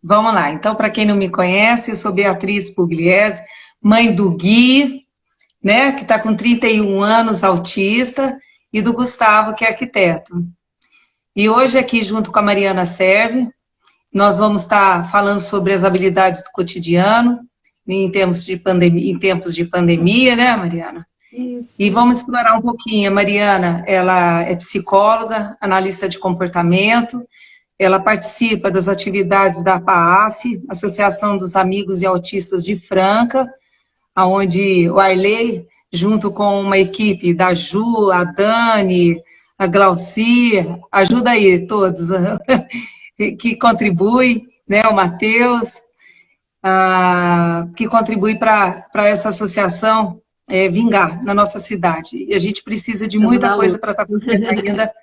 Vamos lá. Então, para quem não me conhece, eu sou Beatriz Pugliese, mãe do Gui, né, que está com 31 anos, autista, e do Gustavo, que é arquiteto. E hoje aqui, junto com a Mariana Serve, nós vamos estar falando sobre as habilidades do cotidiano, em tempos de pandemia, né, Mariana? Isso. E vamos explorar um pouquinho. A Mariana, ela é psicóloga, analista de comportamento, ela participa das atividades da APAAF, Associação dos Amigos e Autistas de Franca, onde o Arley, junto com uma equipe da Ju, a Dani, a Glauci, ajuda aí todos, que contribui, né, o Matheus, que contribui para essa associação vingar na nossa cidade. E a gente precisa de Estamos muita na coisa luta. para estar acontecendo ainda,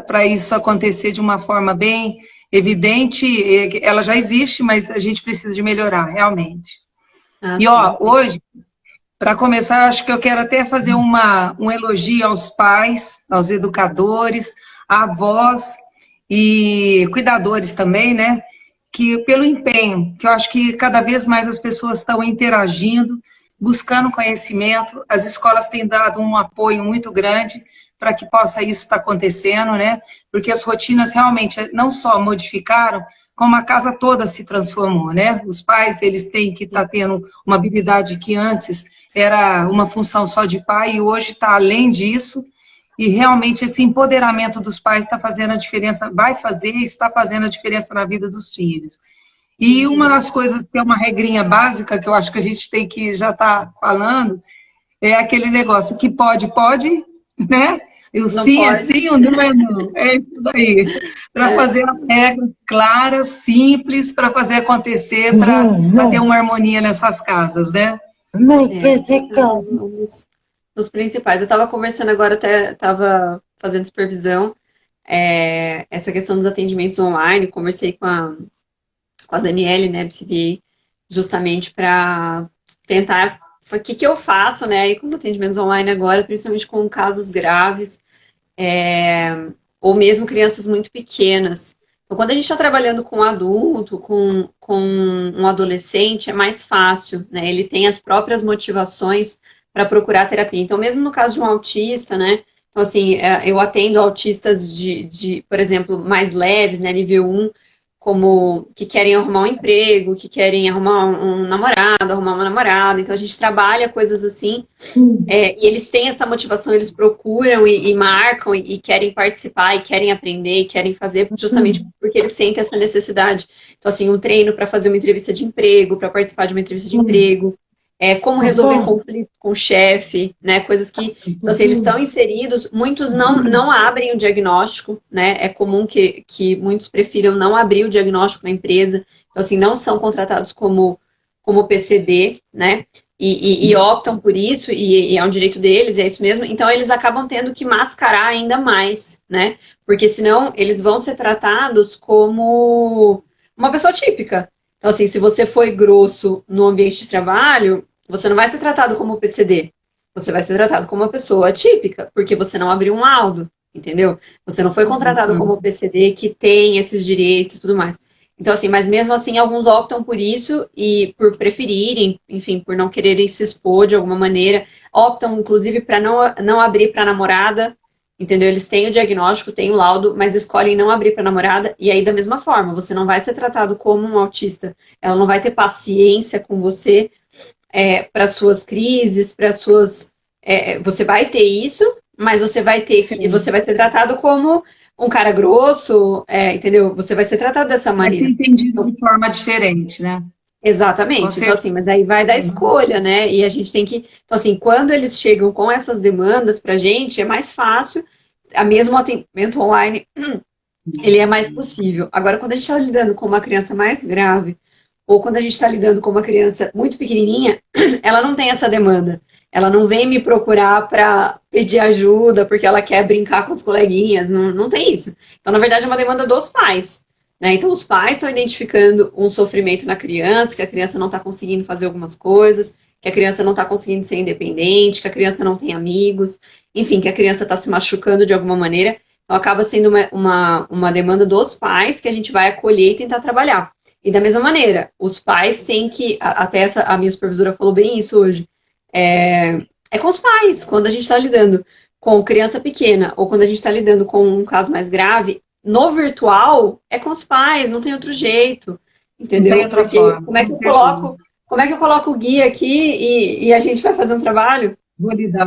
para isso acontecer de uma forma bem evidente. Ela já existe, mas a gente precisa de melhorar, realmente. Ah, E, sim. ó, hoje, para começar, acho que eu quero até fazer um elogio aos pais, aos educadores, avós e cuidadores também, né? Que pelo empenho, que eu acho que cada vez mais as pessoas estão interagindo, buscando conhecimento, as escolas têm dado um apoio muito grande para que possa isso estar acontecendo, né? Porque as rotinas realmente não só modificaram, como a casa toda se transformou, né? Os pais, eles têm que estar tendo uma habilidade que antes era uma função só de pai e hoje está além disso, e realmente esse empoderamento dos pais está fazendo a diferença, vai fazer e está fazendo a diferença na vida dos filhos. E uma das coisas que é uma regrinha básica, que eu acho que a gente tem que já estar falando, é aquele negócio que pode, né? E o Não sim é pode. sim, o não é não. É isso daí. Para É, fazer as regras claras, simples, para fazer acontecer, para ter uma harmonia nessas casas, né? esses são os principais. Eu estava conversando agora, até estava fazendo supervisão, essa questão dos atendimentos online, conversei com a Daniele, né, BCBA, justamente para tentar o que eu faço, né, aí com os atendimentos online agora, principalmente com casos graves, ou mesmo crianças muito pequenas. Então, quando a gente está trabalhando com um adulto, com um adolescente, é mais fácil, né? Ele tem as próprias motivações para procurar terapia. Então, mesmo no caso de um autista, né? Então, assim, eu atendo autistas por exemplo, mais leves, né? Nível 1, como que querem arrumar um emprego, que querem arrumar um namorado, arrumar uma namorada. Então, a gente trabalha coisas assim e eles têm essa motivação, eles procuram e marcam e querem participar e querem aprender e querem fazer justamente porque eles sentem essa necessidade. Então, assim, um treino para fazer uma entrevista de emprego, para participar de uma entrevista de emprego, como resolver conflito com o chefe, né? Coisas que. Então, assim, eles estão inseridos, muitos não abrem o diagnóstico, né? É comum que muitos prefiram não abrir o diagnóstico na empresa. Então, assim, não são contratados como PCD, né? E optam por isso, e é um direito deles, é isso mesmo. Então, eles acabam tendo que mascarar ainda mais, né? Porque senão eles vão ser tratados como uma pessoa típica. Então, assim, se você foi grosso no ambiente de trabalho, você não vai ser tratado como PCD. Você vai ser tratado como uma pessoa típica, porque você não abriu um laudo, entendeu? Você não foi contratado como PCD que tem esses direitos e tudo mais. Então, assim, mas mesmo assim, alguns optam por isso e por preferirem, enfim, por não quererem se expor de alguma maneira, optam, inclusive, para não abrir para a namorada, entendeu? Eles têm o diagnóstico, têm o laudo, mas escolhem não abrir para a namorada, e aí, da mesma forma, você não vai ser tratado como um autista, ela não vai ter paciência com você para suas crises, para suas. Você vai ter isso, mas você vai ter que. Você vai ser tratado como um cara grosso, entendeu? Você vai ser tratado dessa Vai ser maneira. entendido de forma diferente, né? Com Exatamente. Então, certeza. assim, mas aí vai da escolha, né? E a gente tem que. Então, assim, quando eles chegam com essas demandas pra gente, é mais fácil. A mesmo atendimento online, ele é mais possível. Agora, quando a gente está lidando com uma criança mais grave, ou quando a gente está lidando com uma criança muito pequenininha, ela não tem essa demanda. Ela não vem me procurar para pedir ajuda porque ela quer brincar com os coleguinhas. Não, não tem isso. Então, na verdade, é uma demanda dos pais. Né? Então, os pais estão identificando um sofrimento na criança, que a criança não está conseguindo fazer algumas coisas, que a criança não está conseguindo ser independente, que a criança não tem amigos, enfim, que a criança está se machucando de alguma maneira. Então, acaba sendo uma demanda dos pais que a gente vai acolher e tentar trabalhar. E da mesma maneira, os pais têm que, até a minha supervisora falou bem isso hoje, é com os pais, quando a gente está lidando com criança pequena, ou quando a gente está lidando com um caso mais grave, no virtual, é com os pais, não tem outro jeito, Não tem entendeu? outra Porque forma, com certeza. como é que eu coloco o guia aqui e a gente vai fazer um trabalho? Validar,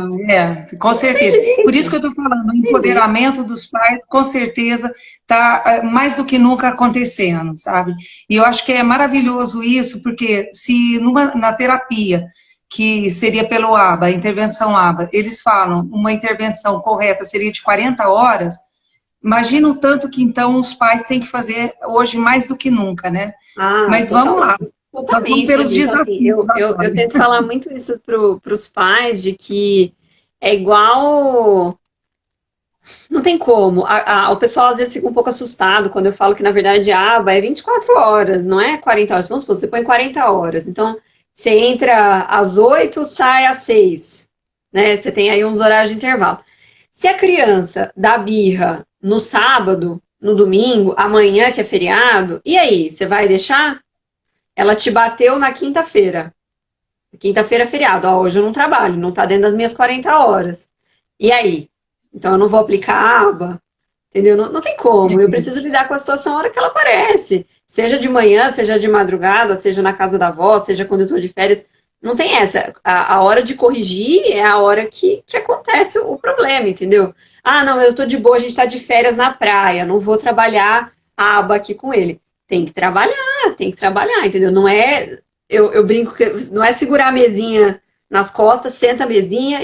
com Não tem certeza. Por isso que jeito, eu estou falando, o não tem jeito. empoderamento dos pais, com certeza, está mais do que nunca acontecendo, sabe? E eu acho que é maravilhoso isso, porque se na terapia, que seria pelo ABA, a intervenção ABA, eles falam uma intervenção correta seria de 40 horas, imagina o tanto que então os pais têm que fazer hoje mais do que nunca, né? Ah, Mas vamos lá, nós vamos totalmente, pelos Gabi. Então, assim, desafios eu agora. tento falar muito isso para os pais, de que é igual. Não tem como. O pessoal às vezes fica um pouco assustado quando eu falo que, na verdade, a aba é 24 horas, não é 40 horas. Vamos supor, você põe 40 horas. Então, você entra às 8, sai às 6. Né? Você tem aí uns horários de intervalo. Se a criança dá birra no sábado, no domingo, amanhã que é feriado, e aí? Você vai deixar? Ela te bateu na quinta-feira. Quinta-feira é feriado. Ó, hoje eu não trabalho, não tá dentro das minhas 40 horas. E aí? Então eu não vou aplicar a aba, entendeu? Não, não tem como. Eu preciso lidar com a situação na hora que ela aparece. Seja de manhã, seja de madrugada, seja na casa da avó, seja quando eu tô de férias. Não tem essa. A hora de corrigir é a hora que acontece o problema, entendeu? Ah, não, eu tô de boa, a gente tá de férias na praia, não vou trabalhar a aba aqui com ele. Tem que trabalhar, entendeu? Não é. Eu brinco que não é segurar a mesinha nas costas, senta a mesinha.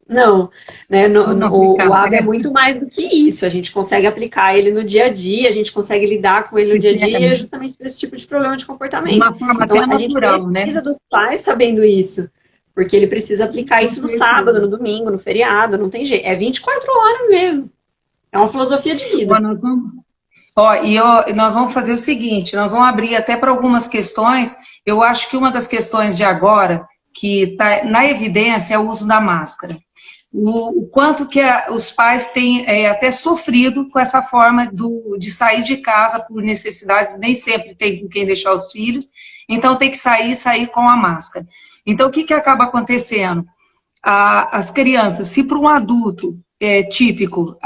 Não, né? Vamos O aplicar, ABA é muito mais do que isso. A gente consegue aplicar ele no dia a dia, a gente consegue lidar com ele no dia a dia, e é justamente por esse tipo de problema de de comportamento. uma forma Então, até a gente natural, né? precisa do pai sabendo isso, porque ele precisa aplicar Com isso no sábado, certeza. no domingo, no feriado, não tem jeito. É 24 horas mesmo. É uma filosofia de Ó, vida. nós vamos fazer o seguinte, nós vamos abrir até para algumas questões. Eu acho que uma das questões de agora, que está na evidência, é o uso da máscara. O quanto que os pais têm até sofrido com essa forma de sair de casa por necessidades, nem sempre tem com quem deixar os filhos, então tem que sair com a máscara. Então, o que, que acaba acontecendo? As crianças, se para um adulto típico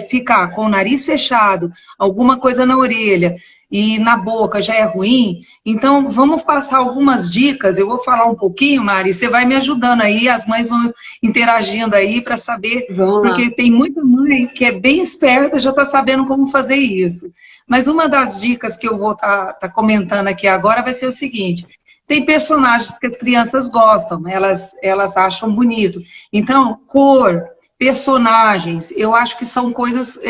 ficar com o nariz fechado, alguma coisa na orelha e na boca já é ruim, então vamos passar algumas dicas, eu vou falar um pouquinho, Mari, você vai me ajudando aí, as mães vão interagindo aí para saber, Vamos lá. porque tem muita mãe que é bem esperta, já está sabendo como fazer isso. Mas uma das dicas que eu vou tá comentando aqui agora vai ser o seguinte: tem personagens que as crianças gostam, elas acham bonito. Então, cor, personagens, eu acho que são coisas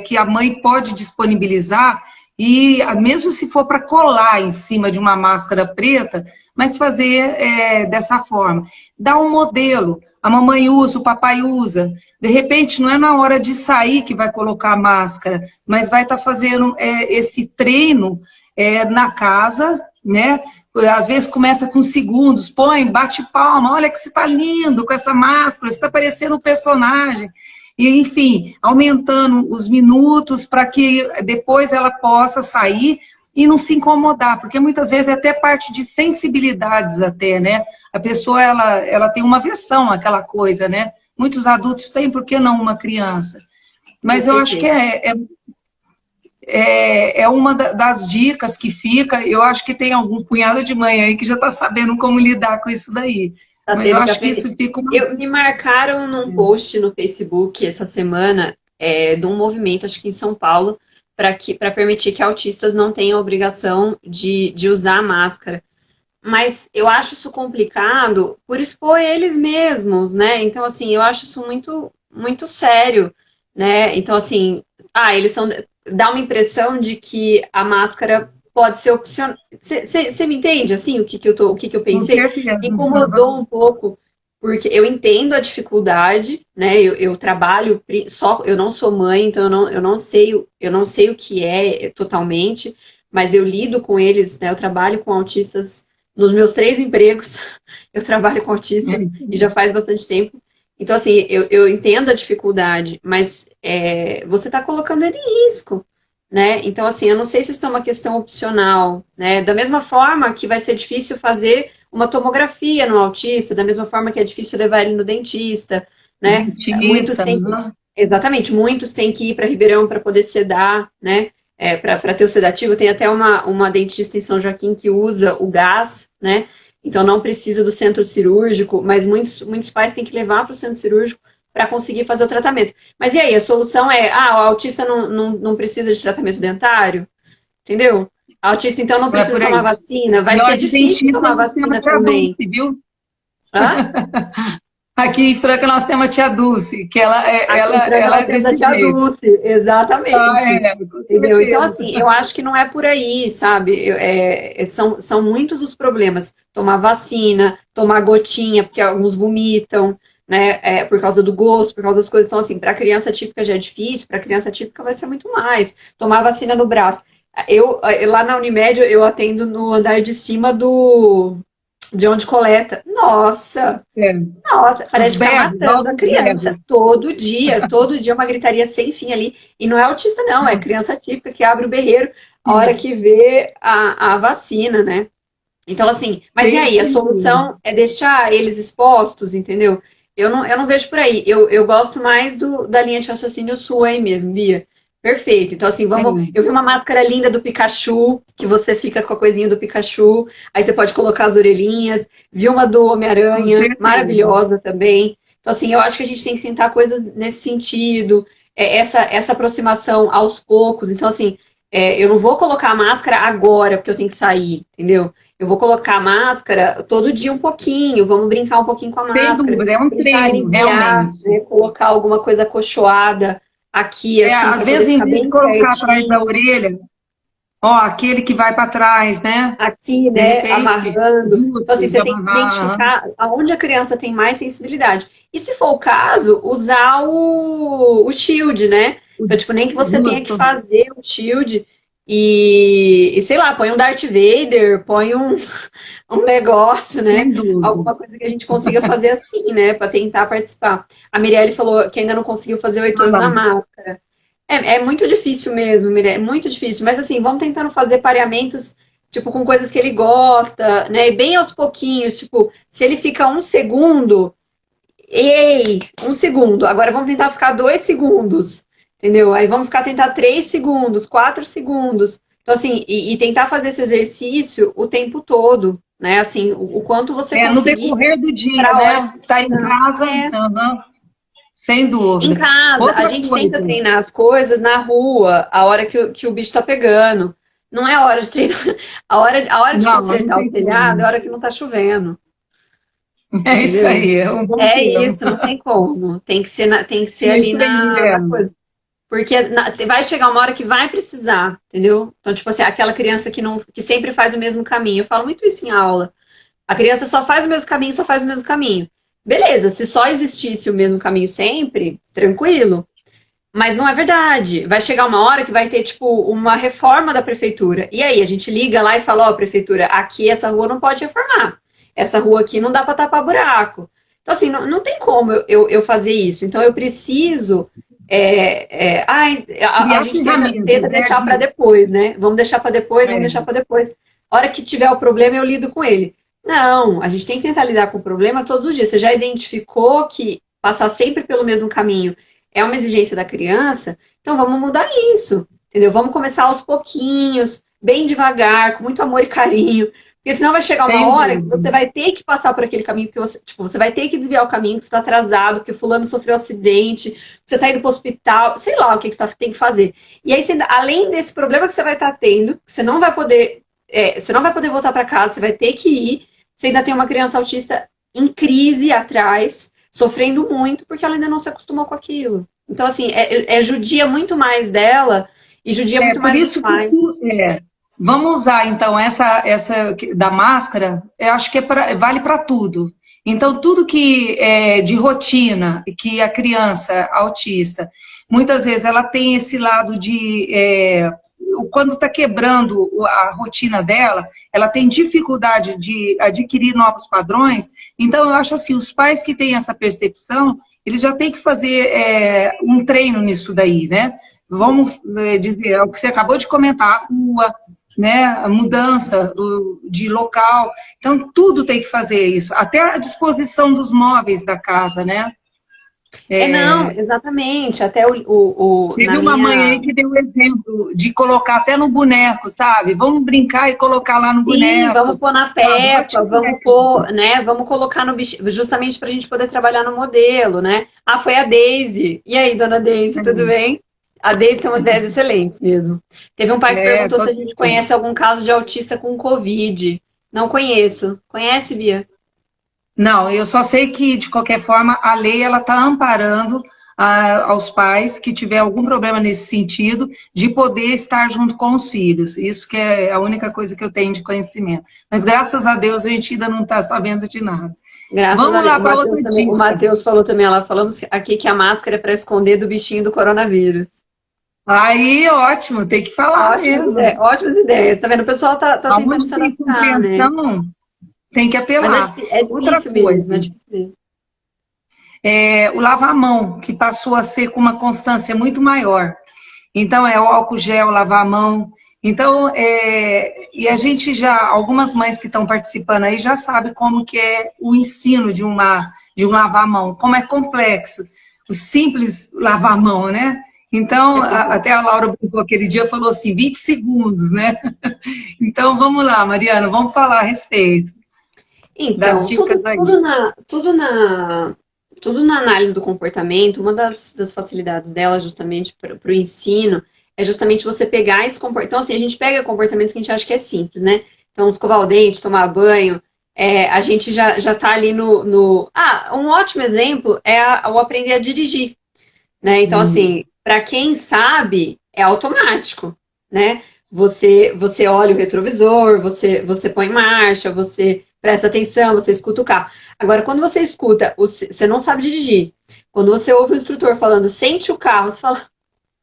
que a mãe pode disponibilizar e mesmo se for para colar em cima de uma máscara preta, mas fazer dessa forma. Dá um modelo, a mamãe usa, o papai usa. De repente, não é na hora de sair que vai colocar a máscara, mas vai estar fazendo esse treino na casa, né? Às vezes começa com segundos, põe, bate palma, olha que você está lindo com essa máscara, você está parecendo um personagem. E, enfim, aumentando os minutos para que depois ela possa sair e não se incomodar, porque muitas vezes é até parte de sensibilidades até, né? A pessoa, ela tem uma aversão àquela coisa, né? Muitos adultos têm, por que não uma criança? Com Mas eu acho que certeza. é uma das dicas que fica. Eu acho que tem algum punhado de mãe aí que já está sabendo como lidar com isso daí. Tá Mas eu tendo que acho que aprender. isso fica uma. Me marcaram num post no Facebook essa semana de um movimento, acho que em São Paulo, para permitir que autistas não tenham a obrigação de usar máscara. Mas eu acho isso complicado por expor eles mesmos, né? Então, assim, eu acho isso muito, muito sério, né? Então, assim, eles são. Dá uma impressão de que a máscara pode ser opcional. Você me entende, assim, o que eu Com pensei? certeza. Me incomodou um pouco, porque eu entendo a dificuldade, né? Eu trabalho só, eu não sou mãe, então eu não sei o que é totalmente, mas eu lido com eles, né? Eu trabalho com autistas nos meus 3 empregos, eu trabalho com autistas e já faz bastante tempo. Então, assim, eu entendo a dificuldade, mas você está colocando ele em risco, né? Então, assim, eu não sei se isso é uma questão opcional, né? Da mesma forma que vai ser difícil fazer uma tomografia no autista, da mesma forma que é difícil levar ele no dentista, né? Muitos Dentista, têm, né? exatamente, muitos têm que ir para Ribeirão para poder sedar, né? Para ter o sedativo, tem até uma dentista em São Joaquim que usa o gás, né? Então não precisa do centro cirúrgico, mas muitos pais têm que levar para o centro cirúrgico para conseguir fazer o tratamento. Mas e aí, a solução é, o autista não precisa de tratamento dentário? Entendeu? A autista então não Não é precisa por tomar aí. vacina, vai E ó, ser de difícil dentista tomar nós temos a vacina tia também. Dulce, viu? Hã? Aqui em Franca nós temos a tia Dulce, que ela é, Aqui em ela, Franca ela nós é temos a desse tia jeito. Dulce, Ah, exatamente. com Entendeu? Então, certeza. assim, eu acho que não é por aí, sabe? São muitos os problemas. Tomar vacina, tomar gotinha, porque alguns vomitam, né? Por causa do gosto, por causa das coisas. Então, assim, para criança típica já é difícil, para criança típica vai ser muito mais. Tomar vacina no braço. Lá na Unimed, eu atendo no andar de cima de onde coleta. É. Nossa, Os parece que tá bebos, matando a novos criança. bebos. Todo dia uma gritaria sem fim ali. E não é autista, não, é criança típica que abre o berreiro a hora Sim, que vê a vacina, né? Então, assim, mas e aí? A sem dúvida. solução é deixar eles expostos, entendeu? Eu não vejo por aí. Eu gosto mais da linha de raciocínio sua aí mesmo, Bia. Perfeito. Então, assim, vamos. Sim, Eu vi uma máscara linda do Pikachu, que você fica com a coisinha do Pikachu, aí você pode colocar as orelhinhas. Vi uma do com Homem-Aranha, certeza. maravilhosa também. Então, assim, eu acho que a gente tem que tentar coisas nesse sentido, essa aproximação aos poucos. Então, assim, eu não vou colocar a máscara agora, porque eu tenho que sair, entendeu? Eu vou colocar a máscara todo dia um pouquinho, vamos brincar um pouquinho com a Sem máscara, dúvida, é um tentar treino, aliviar, realmente. né, colocar alguma coisa acolchoada aqui, assim, Às para poder vezes, em ficar vez de bem colocar atrás da certinho, orelha, ó, aquele que vai para trás, né? aqui, De né, repente, amarrando. Então, assim, justo, de você tem que amarrar. Aham. identificar aonde a criança tem mais sensibilidade. E se for o caso, usar o shield, né? Então, tipo, nem que você tenha que Justo. fazer o shield e sei lá, põe um Darth Vader, põe um negócio, né? Sem dúvida. Alguma coisa que a gente consiga fazer assim, né? Para tentar participar. A Mirelle falou que ainda não conseguiu fazer o Ah Heitor lá. usar máscara. É muito difícil mesmo, Mirelle, é muito difícil. Mas assim, vamos tentando fazer pareamentos, tipo, com coisas que ele gosta, né? E bem aos pouquinhos, tipo, se ele fica um segundo, ei, um segundo. Agora vamos tentar ficar 2 segundos, entendeu? Aí vamos ficar tentar 3 segundos, 4 segundos. Então, assim, e tentar fazer esse exercício o tempo todo, né? Assim, o quanto você No conseguir decorrer do dia, para a hora né? que Tá em precisar. casa, aham, sem Em dúvida. casa, a Outra gente tenta coisa, treinar as coisas na rua, a hora que o bicho tá pegando. Não é a hora de treinar. A hora de não, não consertar o tem telhado é a como. hora que não tá chovendo. É isso Entendeu? aí, é um bom É termo. isso, não tem como. Tem que ser ali Isso aí, na coisa. Porque vai chegar uma hora que vai precisar, entendeu? Então, tipo assim, aquela criança que sempre faz o mesmo caminho. Eu falo muito isso em aula. A criança só faz o mesmo caminho, só faz o mesmo caminho. Beleza, se só existisse o mesmo caminho sempre, tranquilo. Mas não é verdade. Vai chegar uma hora que vai ter, tipo, uma reforma da prefeitura. E aí, a gente liga lá e fala, ó, prefeitura, aqui essa rua não pode reformar. Essa rua aqui não dá para tapar buraco. Então, assim, não tem como eu fazer isso. Então, eu preciso. A criar gente tenta ferramentas, né, deixar para Bia? depois, né? Vamos deixar para depois, vamos deixar É, para depois. A hora que tiver o problema, eu lido com ele. Não, a gente tem que tentar lidar com o problema todos os dias. Você já identificou que passar sempre pelo mesmo caminho é uma exigência da criança, então vamos mudar isso, entendeu? Vamos começar aos pouquinhos, bem devagar, com muito amor e carinho, porque senão vai chegar uma sem hora que você dúvida. vai ter que passar por aquele caminho, porque você vai ter que desviar o caminho, que você está atrasado, que fulano sofreu um acidente, que você está indo para o hospital, sei lá o que você tem que fazer. E aí, além desse problema que você vai estar tendo, você não vai poder voltar para casa, você vai ter que ir, você ainda tem uma criança autista em crise atrás, sofrendo muito porque ela ainda não se acostumou com aquilo. Então, assim, judia muito mais dela e judia muito Por mais dos isso que pais. vamos usar, então, essa da máscara, eu acho que vale para tudo. Então, tudo que é de rotina, que a criança autista, muitas vezes ela tem esse lado de quando está quebrando a rotina dela, ela tem dificuldade de adquirir novos padrões. Então, eu acho assim, os pais que têm essa percepção, eles já têm que fazer um treino nisso daí, né? Vamos dizer, é o que você acabou de comentar, a rua, né? A mudança de local. Então, tudo tem que fazer isso, até a disposição dos móveis da casa, né? Não, exatamente. Até Teve uma mãe aí que deu o exemplo de colocar até no boneco, sabe? Vamos brincar e colocar lá no Sim, boneco. vamos pôr na Peppa, vamos pôr, né? Vamos colocar no bichinho, justamente para a gente poder trabalhar no modelo, né? Ah, foi a Daisy. E aí, dona Daisy, tudo bem? A Daisy tem umas ideias excelentes mesmo. Teve um pai que perguntou se a gente conhece algum caso de autista com Covid. Não conheço. Conhece, Bia? Não, eu só sei que, de qualquer forma, a lei ela está amparando aos pais que tiver algum problema nesse sentido, de poder estar junto com os filhos. Isso que é a única coisa que eu tenho de conhecimento. Mas, graças a Deus, a gente ainda não está sabendo de nada. Vamos lá para outra dica. O Matheus falou também, falamos aqui que a máscara é para esconder do bichinho do coronavírus. Aí, ótimo, tem que falar mesmo. Ótimas ideias, tá vendo? O pessoal tá tentando se adaptar, né? Tem que apelar. Outra coisa, é difícil mesmo. O lavar-mão, que passou a ser com uma constância muito maior. Então, o álcool gel, lavar a mão. Então, e a gente já, algumas mães que estão participando aí já sabem como que é o ensino de um lavar-mão, como é complexo. O simples lavar-mão, né? Então, até a Laura brincou aquele dia, falou assim, 20 segundos, né? Então, vamos lá, Mariana, vamos falar a respeito. Então, tudo na análise do comportamento, uma das facilidades dela, justamente para o ensino, é justamente você pegar esse comportamento. Então, assim, a gente pega comportamentos que a gente acha que é simples, né? Então, escovar o dente, tomar banho, a gente já tá ali um ótimo exemplo é o aprender a dirigir, né? Então, assim, para quem sabe, é automático, né? Você olha o retrovisor, você põe em marcha, você presta atenção, você escuta o carro. Agora, quando você escuta, você não sabe dirigir. Quando você ouve o instrutor falando, sente o carro, você fala,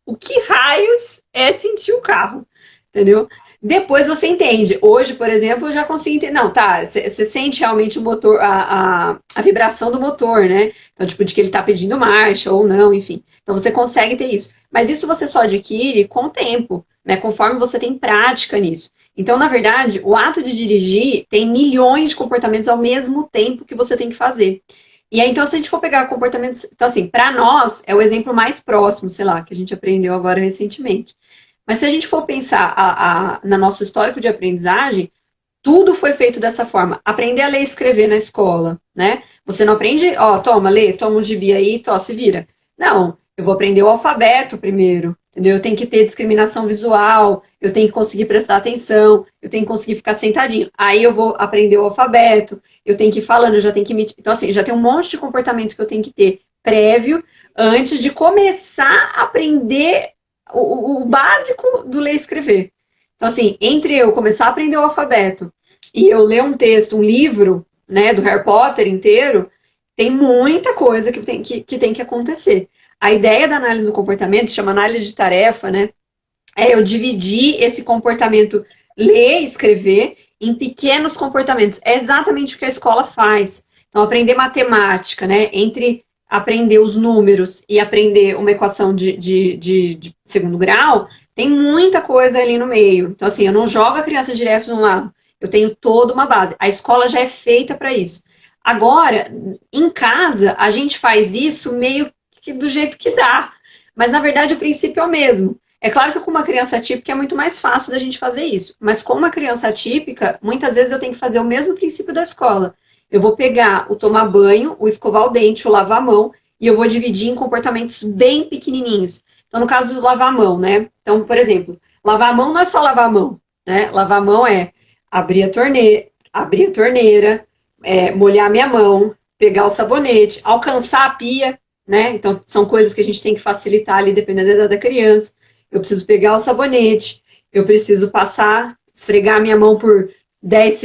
o que raios é sentir o carro? Entendeu? Depois você entende. Hoje, por exemplo, eu já consigo entender. Não, tá, você sente realmente o motor, a vibração do motor, né? Então, tipo, de que ele tá pedindo marcha ou não, enfim. Então, você consegue ter isso. Mas isso você só adquire com o tempo, né? Conforme você tem prática nisso. Então, na verdade, o ato de dirigir tem milhões de comportamentos ao mesmo tempo que você tem que fazer. E aí, então, se a gente for pegar comportamentos... Então, assim, para nós, é o exemplo mais próximo, sei lá, que a gente aprendeu agora recentemente. Mas se a gente for pensar no nosso histórico de aprendizagem, tudo foi feito dessa forma. Aprender a ler e escrever na escola, né? Você não aprende, toma, lê, toma um gibi aí, se vira. Não, eu vou aprender o alfabeto primeiro, entendeu? Eu tenho que ter discriminação visual, eu tenho que conseguir prestar atenção, eu tenho que conseguir ficar sentadinho. Aí eu vou aprender o alfabeto, eu tenho que ir falando, eu já tenho que me... Então, assim, já tem um monte de comportamento que eu tenho que ter prévio antes de começar a aprender o básico do ler e escrever. Então, assim, entre eu começar a aprender o alfabeto e eu ler um texto, um livro, né, do Harry Potter inteiro, tem muita coisa que tem que acontecer. A ideia da análise do comportamento, chama análise de tarefa, né, é eu dividir esse comportamento, ler e escrever, em pequenos comportamentos. É exatamente o que a escola faz. Então, aprender matemática, né, entre aprender os números e aprender uma equação de segundo grau, tem muita coisa ali no meio. Então, assim, eu não jogo a criança direto de um lado. Eu tenho toda uma base. A escola já é feita para isso. Agora, em casa, a gente faz isso meio que do jeito que dá. Mas, na verdade, o princípio é o mesmo. É claro que com uma criança atípica é muito mais fácil da gente fazer isso. Mas com uma criança atípica, muitas vezes eu tenho que fazer o mesmo princípio da escola. Eu vou pegar o tomar banho, o escovar o dente, o lavar a mão, e eu vou dividir em comportamentos bem pequenininhos. Então, no caso do lavar a mão, né? Então, por exemplo, lavar a mão não é só lavar a mão, né? Lavar a mão é abrir a torneira, molhar minha mão, pegar o sabonete, alcançar a pia, né? Então, são coisas que a gente tem que facilitar ali, dependendo da idade da criança. Eu preciso pegar o sabonete, eu preciso esfregar a minha mão por 10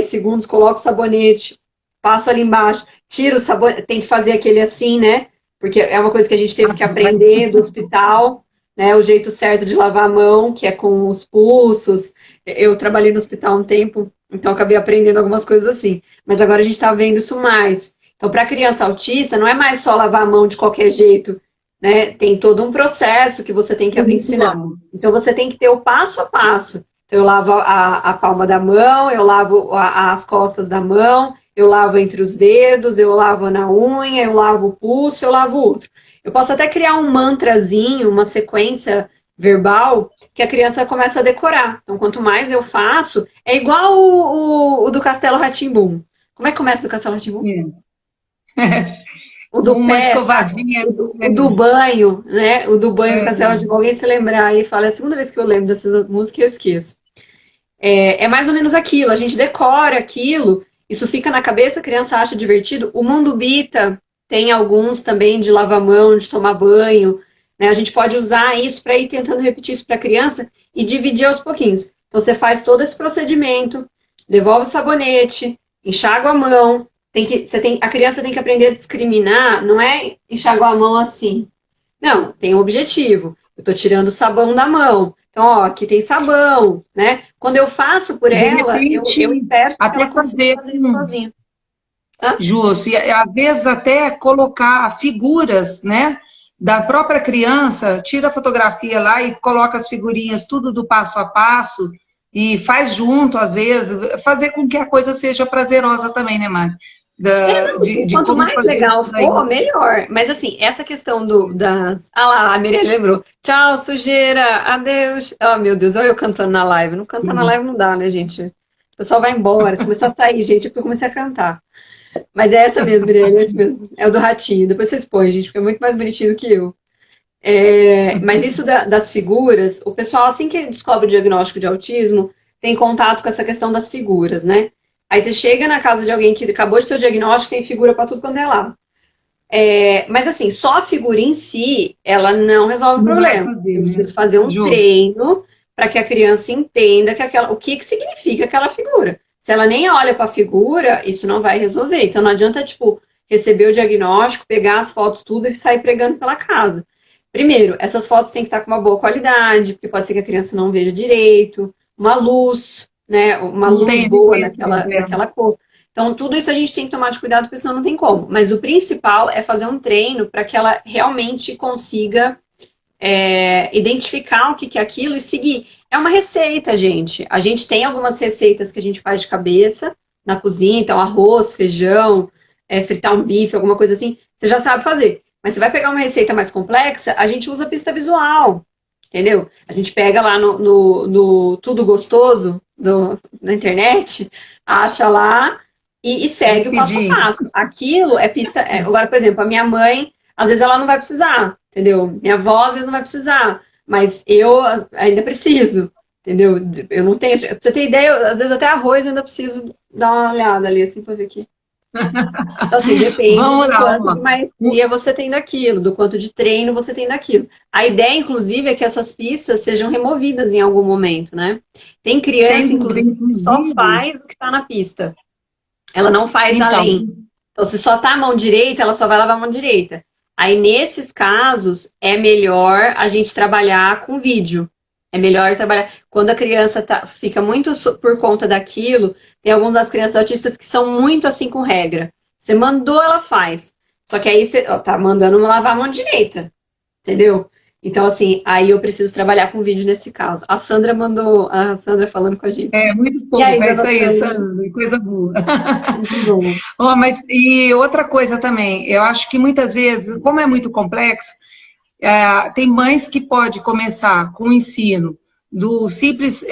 segundos, coloco o sabonete, passo ali embaixo, tiro o sabonete, tem que fazer aquele assim, né? Porque é uma coisa que a gente teve que aprender do hospital, né, o jeito certo de lavar a mão, que é com os pulsos. Eu trabalhei no hospital um tempo, então acabei aprendendo algumas coisas assim. Mas agora a gente está vendo isso mais. Então, para criança autista, não é mais só lavar a mão de qualquer jeito, né? Tem todo um processo que você tem que ensinar. Então, você tem que ter o passo a passo. Então, eu lavo a palma da mão, eu lavo as costas da mão, eu lavo entre os dedos, eu lavo na unha, eu lavo o pulso, eu lavo o outro. Eu posso até criar um mantrazinho, uma sequência verbal que a criança começa a decorar. Então, quanto mais eu faço, é igual o do Castelo Rá-Tim-Bum. Como é que começa o Castelo Rá-Tim-Bum? O do uma pé, escovadinha. o do banho, né? O do banho do Castelo Rá-Tim-Bum. Alguém se lembrar aí, fala, é a segunda vez que eu lembro dessa música e eu esqueço. É mais ou menos aquilo, a gente decora aquilo, isso fica na cabeça, a criança acha divertido. O Mundo Bita tem alguns também de lavar a mão, de tomar banho, né? A gente pode usar isso para ir tentando repetir isso para a criança e dividir aos pouquinhos. Então você faz todo esse procedimento, devolve o sabonete, enxágua a mão, a criança tem que aprender a discriminar, não é enxaguar a mão assim. Não, tem um objetivo. Eu estou tirando o sabão da mão. Então, ó, aqui tem sabão, né? Quando eu faço por ela, eu impeço que ela consiga fazer isso sozinha. Justo. E às vezes até colocar figuras, né? Da própria criança, tira a fotografia lá e coloca as figurinhas tudo do passo a passo e faz junto, às vezes, fazer com que a coisa seja prazerosa também, né, Mari? Quanto mais legal for, melhor. Mas assim, essa questão das. Ah lá, a Miriam lembrou. Tchau, sujeira, adeus. Oh, meu Deus, olha eu cantando na live. Não cantar na live não dá, né, gente? O pessoal vai embora. Se começar a sair, gente, é porque eu comecei a cantar. Mas é essa mesmo, Miriam, é esse mesmo. É o do ratinho. Depois vocês põem, gente, porque é muito mais bonitinho do que eu. Mas isso das figuras, o pessoal, assim que descobre o diagnóstico de autismo, tem contato com essa questão das figuras, né? Aí você chega na casa de alguém que acabou de ter o diagnóstico, tem figura para tudo quanto é lado. Mas assim, só a figura em si, ela não resolve o problema. Eu preciso fazer um treino para que a criança entenda o que significa aquela figura. Se ela nem olha para a figura, isso não vai resolver. Então não adianta, tipo, receber o diagnóstico, pegar as fotos tudo e sair pregando pela casa. Primeiro, essas fotos têm que estar com uma boa qualidade, porque pode ser que a criança não veja direito, uma luz, né? Uma luz boa naquela cor. Então, tudo isso a gente tem que tomar de cuidado, porque senão não tem como. Mas o principal é fazer um treino para que ela realmente consiga identificar o que é aquilo e seguir. É uma receita, gente. A gente tem algumas receitas que a gente faz de cabeça na cozinha, então arroz, feijão, fritar um bife, alguma coisa assim, você já sabe fazer. Mas você vai pegar uma receita mais complexa, a gente usa pista visual, entendeu? A gente pega lá no Tudo Gostoso na internet, acha lá e segue o passo a passo. Aquilo é pista... Agora, por exemplo, a minha mãe, às vezes ela não vai precisar, entendeu? Minha avó, às vezes, não vai precisar, mas eu ainda preciso, entendeu? Eu não tenho... Pra você ter ideia, às vezes até arroz eu ainda preciso dar uma olhada ali, assim, pra ver aqui. Então, assim, depende do quanto de maestria você tem daquilo, do quanto de treino você tem daquilo. A ideia, inclusive, é que essessas pistas sejam removidas em algum momento, né? Tem criança, inclusive, que só faz o que está na pista. Ela não faz além. Então, se só tá a mão direita, ela só vai lavar a mão direita. Aí, nesses casos, é melhor a gente trabalhar com vídeo. É melhor trabalhar... Quando a criança fica muito por conta daquilo, tem algumas das crianças autistas que são muito assim com regra. Você mandou, ela faz. Só que aí você tá mandando lavar a mão direita. Entendeu? Então, assim, aí eu preciso trabalhar com vídeo nesse caso. A Sandra falando com a gente. Muito bom, isso aí, Sandra, coisa boa. Muito bom. E outra coisa também, eu acho que muitas vezes, como é muito complexo, tem mães que podem começar com o ensino do simples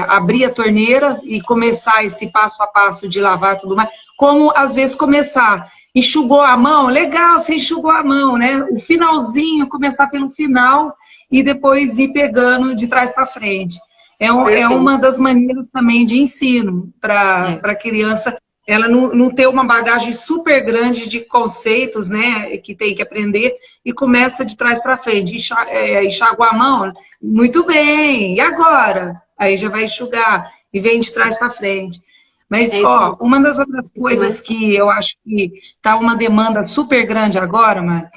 abrir a torneira e começar esse passo a passo de lavar tudo mais, como às vezes começar, enxugou a mão, legal, você enxugou a mão, né? O finalzinho, começar pelo final e depois ir pegando de trás para frente. É uma das maneiras também de ensino para a criança, ela não ter uma bagagem super grande de conceitos, né, que tem que aprender, e começa de trás para frente, enxágua a mão, muito bem, e agora? Aí já vai enxugar, e vem de trás para frente. Mas, uma das outras coisas que eu acho que está uma demanda super grande agora, Mari,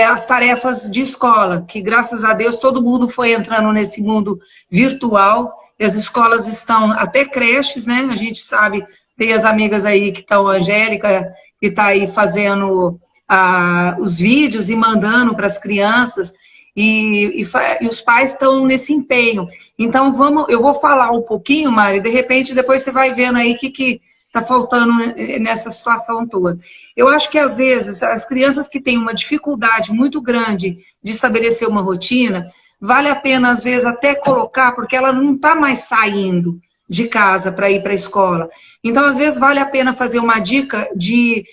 as tarefas de escola, que graças a Deus todo mundo foi entrando nesse mundo virtual, e as escolas estão, até creches, né? A gente sabe, tem as amigas aí que estão, a Angélica, que está aí fazendo os vídeos e mandando para as crianças, e os pais estão nesse empenho. Então, eu vou falar um pouquinho, Mari, de repente depois você vai vendo aí o que está faltando nessa situação toda. Eu acho que, às vezes, as crianças que têm uma dificuldade muito grande de estabelecer uma rotina, vale a pena, às vezes, até colocar, porque ela não está mais saindo de casa para ir para a escola. Então, às vezes, vale a pena fazer uma dica de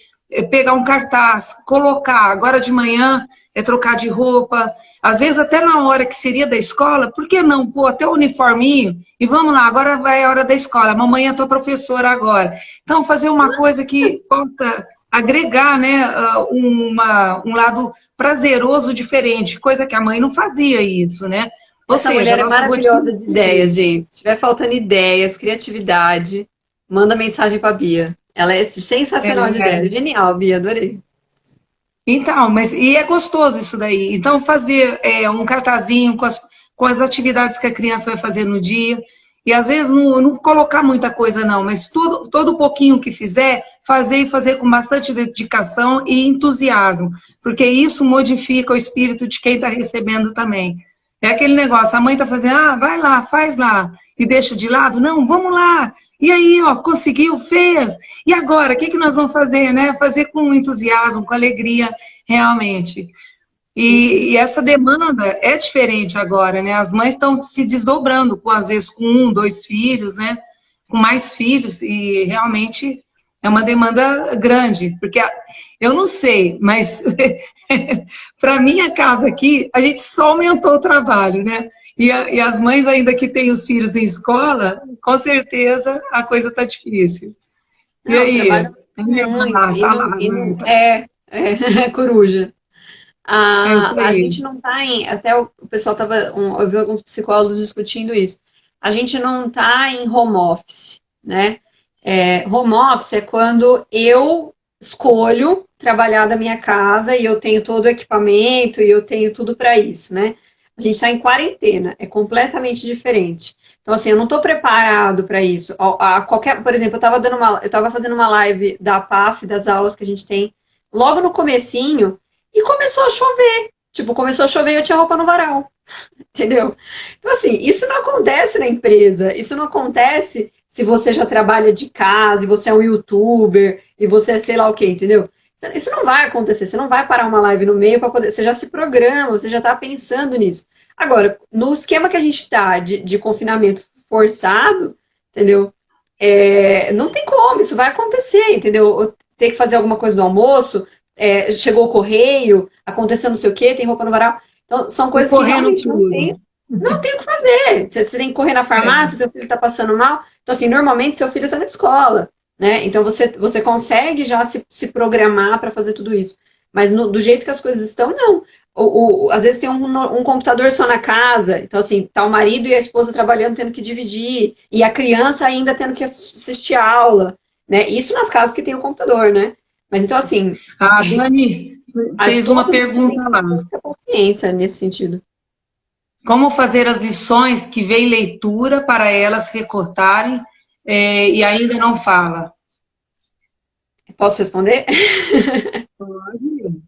pegar um cartaz, colocar, agora de manhã é trocar de roupa, às vezes até na hora que seria da escola, por que não pôr até o uniforminho e vamos lá, agora vai a hora da escola, mamãe é tua professora agora. Então, fazer uma coisa que possa agregar, né, um lado prazeroso diferente, coisa que a mãe não fazia isso, né? Ou Essa seja, mulher é maravilhosa rotina... de ideias, gente. Se estiver faltando ideias, criatividade, manda mensagem para Bia. Ela é sensacional de ideias. Genial, Bia, adorei. Então, e é gostoso isso daí. Então, fazer um cartazinho com as atividades que a criança vai fazer no dia. E às vezes não colocar muita coisa, não, mas todo pouquinho que fizer, fazer e fazer com bastante dedicação e entusiasmo. Porque isso modifica o espírito de quem está recebendo também. É aquele negócio, a mãe está fazendo, vai lá, faz lá, e deixa de lado. Não, vamos lá. E aí, ó, conseguiu, fez. E agora, o que nós vamos fazer, né? Fazer com entusiasmo, com alegria, realmente. E essa demanda é diferente agora, né? As mães estão se desdobrando, às vezes com 1, 2 filhos, né? Com mais filhos, e realmente é uma demanda grande, porque eu não sei, mas para minha casa aqui, a gente só aumentou o trabalho, né? E as mães ainda que têm os filhos em escola, com certeza a coisa está difícil. Não, e aí? trabalho muito. Coruja. A gente não está em. Até o pessoal estava. Eu vi alguns psicólogos discutindo isso. A gente não está em home office, né? Home office é quando eu escolho trabalhar da minha casa e eu tenho todo o equipamento e eu tenho tudo para isso, né? A gente está em quarentena, é completamente diferente. Então, assim, eu não estou preparado para isso. Por exemplo, eu estava fazendo uma live da PAF, das aulas que a gente tem, logo no comecinho, e começou a chover. Tipo, começou a chover e eu tinha roupa no varal. Entendeu? Então, assim, isso não acontece na empresa. Isso não acontece se você já trabalha de casa, e você é um youtuber, e você é sei lá o quê, entendeu? Isso não vai acontecer. Você não vai parar uma live no meio para poder. Você já se programa, você já está pensando nisso. Agora, no esquema que a gente está de confinamento forçado, entendeu? Não tem como, isso vai acontecer, entendeu? Ter que fazer alguma coisa do almoço, chegou o correio, aconteceu não sei o quê, tem roupa no varal. Então, são coisas que realmente não tem o que fazer. Você tem que correr na farmácia, seu filho está passando mal. Então, assim, normalmente seu filho está na escola, né? Então, você consegue já se programar para fazer tudo isso. Mas do jeito que as coisas estão, não. Às vezes tem um computador só na casa. Então, assim, tá o marido e a esposa trabalhando, tendo que dividir. E a criança ainda tendo que assistir a aula, né? Isso nas casas que tem o computador, né? Mas, então, assim... A Dani fez uma pergunta lá. Muita paciência nesse sentido. Como fazer as lições que vem leitura para elas recortarem e ainda não fala? Posso responder? Pode.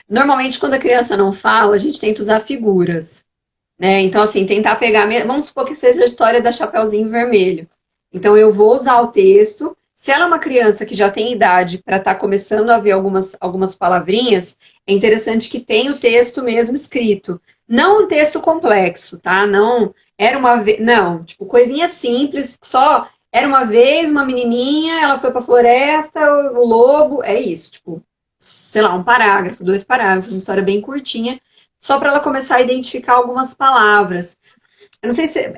Normalmente, quando a criança não fala, a gente tenta usar figuras, né? Então, assim, tentar pegar... Vamos supor que seja a história da Chapeuzinho Vermelho. Então, eu vou usar o texto. Se ela é uma criança que já tem idade para estar começando a ver algumas palavrinhas, é interessante que tenha o texto mesmo escrito. Não um texto complexo, tá? Não, não, tipo, coisinha simples, só era uma vez uma menininha, ela foi pra floresta, o lobo, é isso, tipo, sei lá, um parágrafo, 2 parágrafos, uma história bem curtinha, só para ela começar a identificar algumas palavras. Eu não sei se...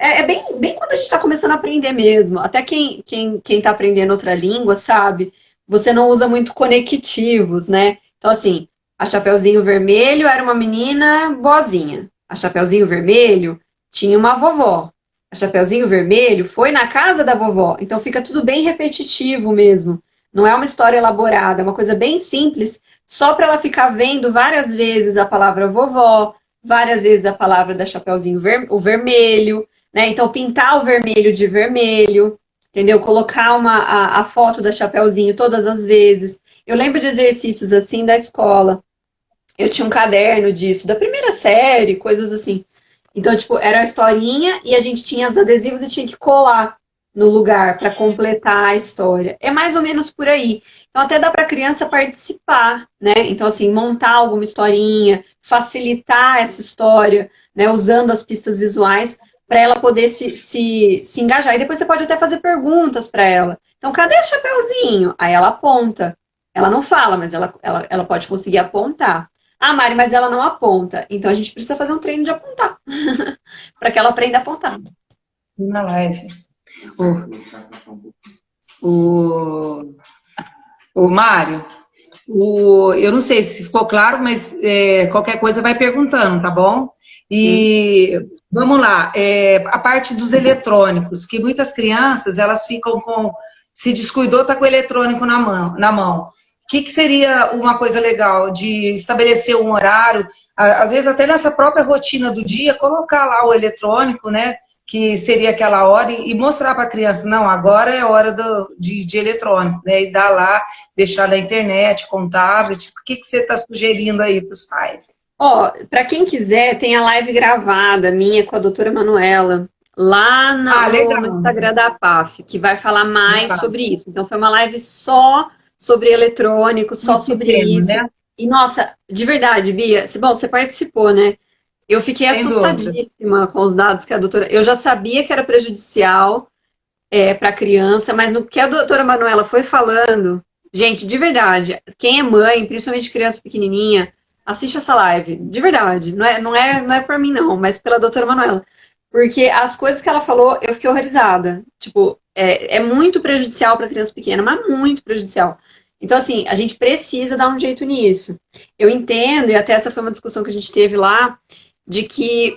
bem quando a gente está começando a aprender mesmo. Até quem está aprendendo outra língua, sabe? Você não usa muito conectivos, né? Então, assim, a Chapeuzinho Vermelho era uma menina boazinha. A Chapeuzinho Vermelho tinha uma vovó. A Chapeuzinho Vermelho foi na casa da vovó. Então, fica tudo bem repetitivo mesmo. Não é uma história elaborada, é uma coisa bem simples, só para ela ficar vendo várias vezes a palavra vovó, várias vezes a palavra da Chapeuzinho o vermelho, né? Então, pintar o vermelho de vermelho, entendeu? Colocar a foto da Chapeuzinho todas as vezes. Eu lembro de exercícios assim da escola. Eu tinha um caderno disso, da primeira série, coisas assim. Então, tipo, era a historinha e a gente tinha os adesivos e tinha que colar no lugar para completar a história. É mais ou menos por aí. Então, até dá para a criança participar, né? Então, assim, montar alguma historinha, facilitar essa história, né? Usando as pistas visuais para ela poder se engajar. E depois você pode até fazer perguntas para ela. Então, cadê o Chapeuzinho? Aí ela aponta. Ela não fala, mas ela pode conseguir apontar. Ah, Mari, mas ela não aponta. Então a gente precisa fazer um treino de apontar. Para que ela aprenda a apontar. Na live. O, o Mário, eu não sei se ficou claro, mas qualquer coisa vai perguntando, tá bom? E vamos lá, a parte dos eletrônicos, que muitas crianças, elas ficam com, se descuidou, tá com o eletrônico na mão. O que seria uma coisa legal de estabelecer um horário, às vezes até nessa própria rotina do dia, colocar lá o eletrônico, né? Que seria aquela hora, e mostrar para a criança, não, agora é hora de eletrônico, né? E dar lá, deixar na internet, com tablet. O que você está sugerindo aí para os pais? Ó, para quem quiser, tem a live gravada minha com a doutora Manuela, lá no Instagram da APAF, que vai falar mais sobre isso. Então, foi uma live só sobre eletrônico, só sobre isso. Né? E, nossa, de verdade, Bia, bom, você participou, né? Eu fiquei assustadíssima com os dados que a doutora... Eu já sabia que era prejudicial para a criança, mas no que a doutora Manuela foi falando... Gente, de verdade, quem é mãe, principalmente criança pequenininha, assiste essa live. De verdade. Não é por mim, não, mas pela doutora Manuela. Porque as coisas que ela falou, eu fiquei horrorizada. Tipo, é muito prejudicial para criança pequena, mas muito prejudicial. Então, assim, a gente precisa dar um jeito nisso. Eu entendo, e até essa foi uma discussão que a gente teve lá, de que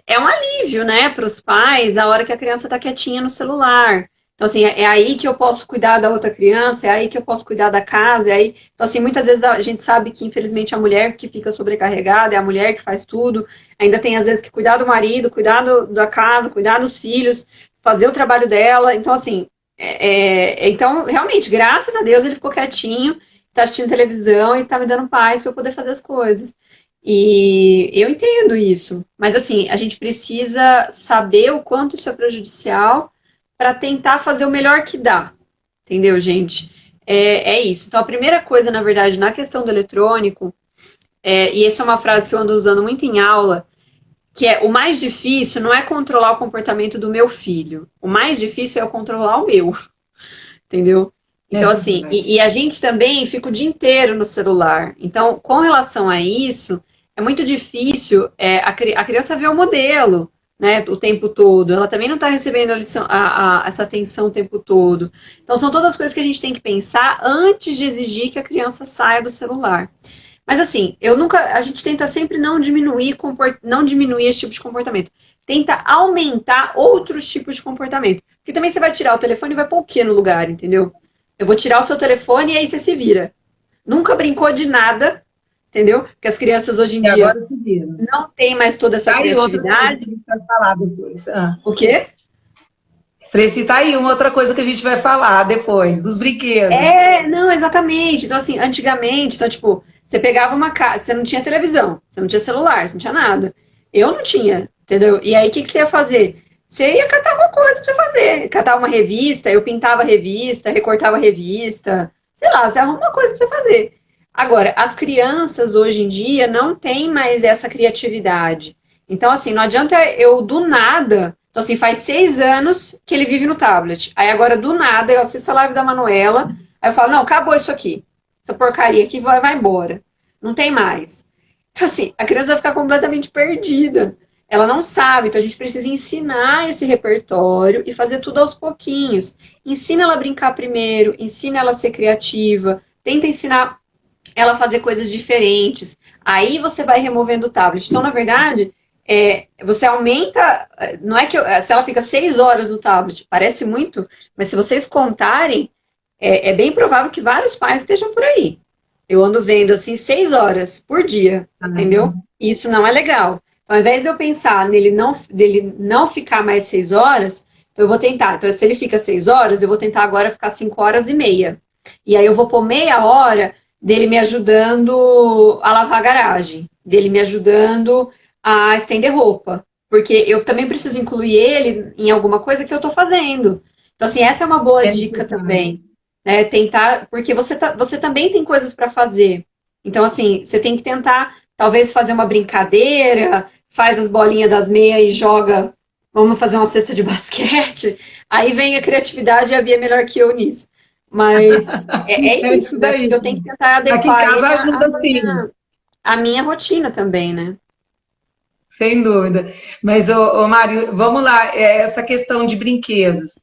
é um alívio, né, para os pais a hora que a criança está quietinha no celular. Então, assim, é aí que eu posso cuidar da outra criança, é aí que eu posso cuidar da casa, é aí... Então, assim, muitas vezes a gente sabe que, infelizmente, a mulher que fica sobrecarregada, é a mulher que faz tudo, ainda tem, às vezes, que cuidar do marido, cuidar da casa, cuidar dos filhos, fazer o trabalho dela. Então, assim, então, realmente, graças a Deus, ele ficou quietinho, tá assistindo televisão e tá me dando paz para eu poder fazer as coisas. E eu entendo isso, mas assim, a gente precisa saber o quanto isso é prejudicial para tentar fazer o melhor que dá, entendeu, gente? É isso. Então, a primeira coisa, na verdade, na questão do eletrônico, e essa é uma frase que eu ando usando muito em aula, que é: o mais difícil não é controlar o comportamento do meu filho, o mais difícil é eu controlar o meu, entendeu? Então, assim, e a gente também fica o dia inteiro no celular. Então, com relação a isso, é muito difícil a criança ver o modelo, né, o tempo todo. Ela também não está recebendo essa atenção o tempo todo. Então, são todas as coisas que a gente tem que pensar antes de exigir que a criança saia do celular. Mas, assim, a gente tenta sempre não diminuir esse tipo de comportamento. Tenta aumentar outros tipos de comportamento. Porque também você vai tirar o telefone e vai pôr o quê no lugar, entendeu? Eu vou tirar o seu telefone e aí você se vira. Nunca brincou de nada, entendeu? Porque as crianças hoje em dia não tem mais toda essa criatividade. Vai falar depois. O quê? Tracy, tá aí uma outra coisa que a gente vai falar depois, dos brinquedos. Não, exatamente. Então, assim, antigamente, então, tipo, você pegava uma casa, você não tinha televisão, você não tinha celular, você não tinha nada. Eu não tinha, entendeu? E aí, o que você ia fazer? Você ia catar uma coisa pra você fazer. Catar uma revista, eu pintava a revista, recortava a revista. Sei lá, você arruma uma coisa pra você fazer. Agora, as crianças hoje em dia não têm mais essa criatividade. Então, assim, não adianta eu do nada... Então, assim, faz 6 anos que ele vive no tablet. Aí agora, do nada, eu assisto a live da Manuela, aí eu falo, não, acabou isso aqui. Essa porcaria aqui vai embora. Não tem mais. Então, assim, a criança vai ficar completamente perdida. Ela não sabe, então a gente precisa ensinar esse repertório e fazer tudo aos pouquinhos. Ensina ela a brincar primeiro, ensina ela a ser criativa, tenta ensinar ela a fazer coisas diferentes. Aí você vai removendo o tablet. Então, na verdade, você aumenta... Não é que se ela fica 6 horas no tablet, parece muito, mas se vocês contarem, é bem provável que vários pais estejam por aí. Eu ando vendo, assim, 6 horas por dia, entendeu? E isso não é legal. Então, ao invés de eu pensar dele não ficar mais 6 horas, então eu vou tentar. Então, se ele fica 6 horas, eu vou tentar agora ficar 5 horas e meia. E aí eu vou pôr meia hora dele me ajudando a lavar a garagem, dele me ajudando a estender roupa. Porque eu também preciso incluir ele em alguma coisa que eu tô fazendo. Então, assim, essa é uma boa dica também, né? Tentar, porque você também tem coisas para fazer. Então, assim, você tem que tentar, talvez, fazer uma brincadeira, faz as bolinhas das meias e joga, vamos fazer uma cesta de basquete. Aí vem a criatividade e a Bia é melhor que eu nisso. Mas é isso, né? Porque eu tenho que tentar Aqui em adequar casa ele ajuda sim. à minha rotina também, né? Sem dúvida. Mas, Mário, vamos lá, essa questão de brinquedos.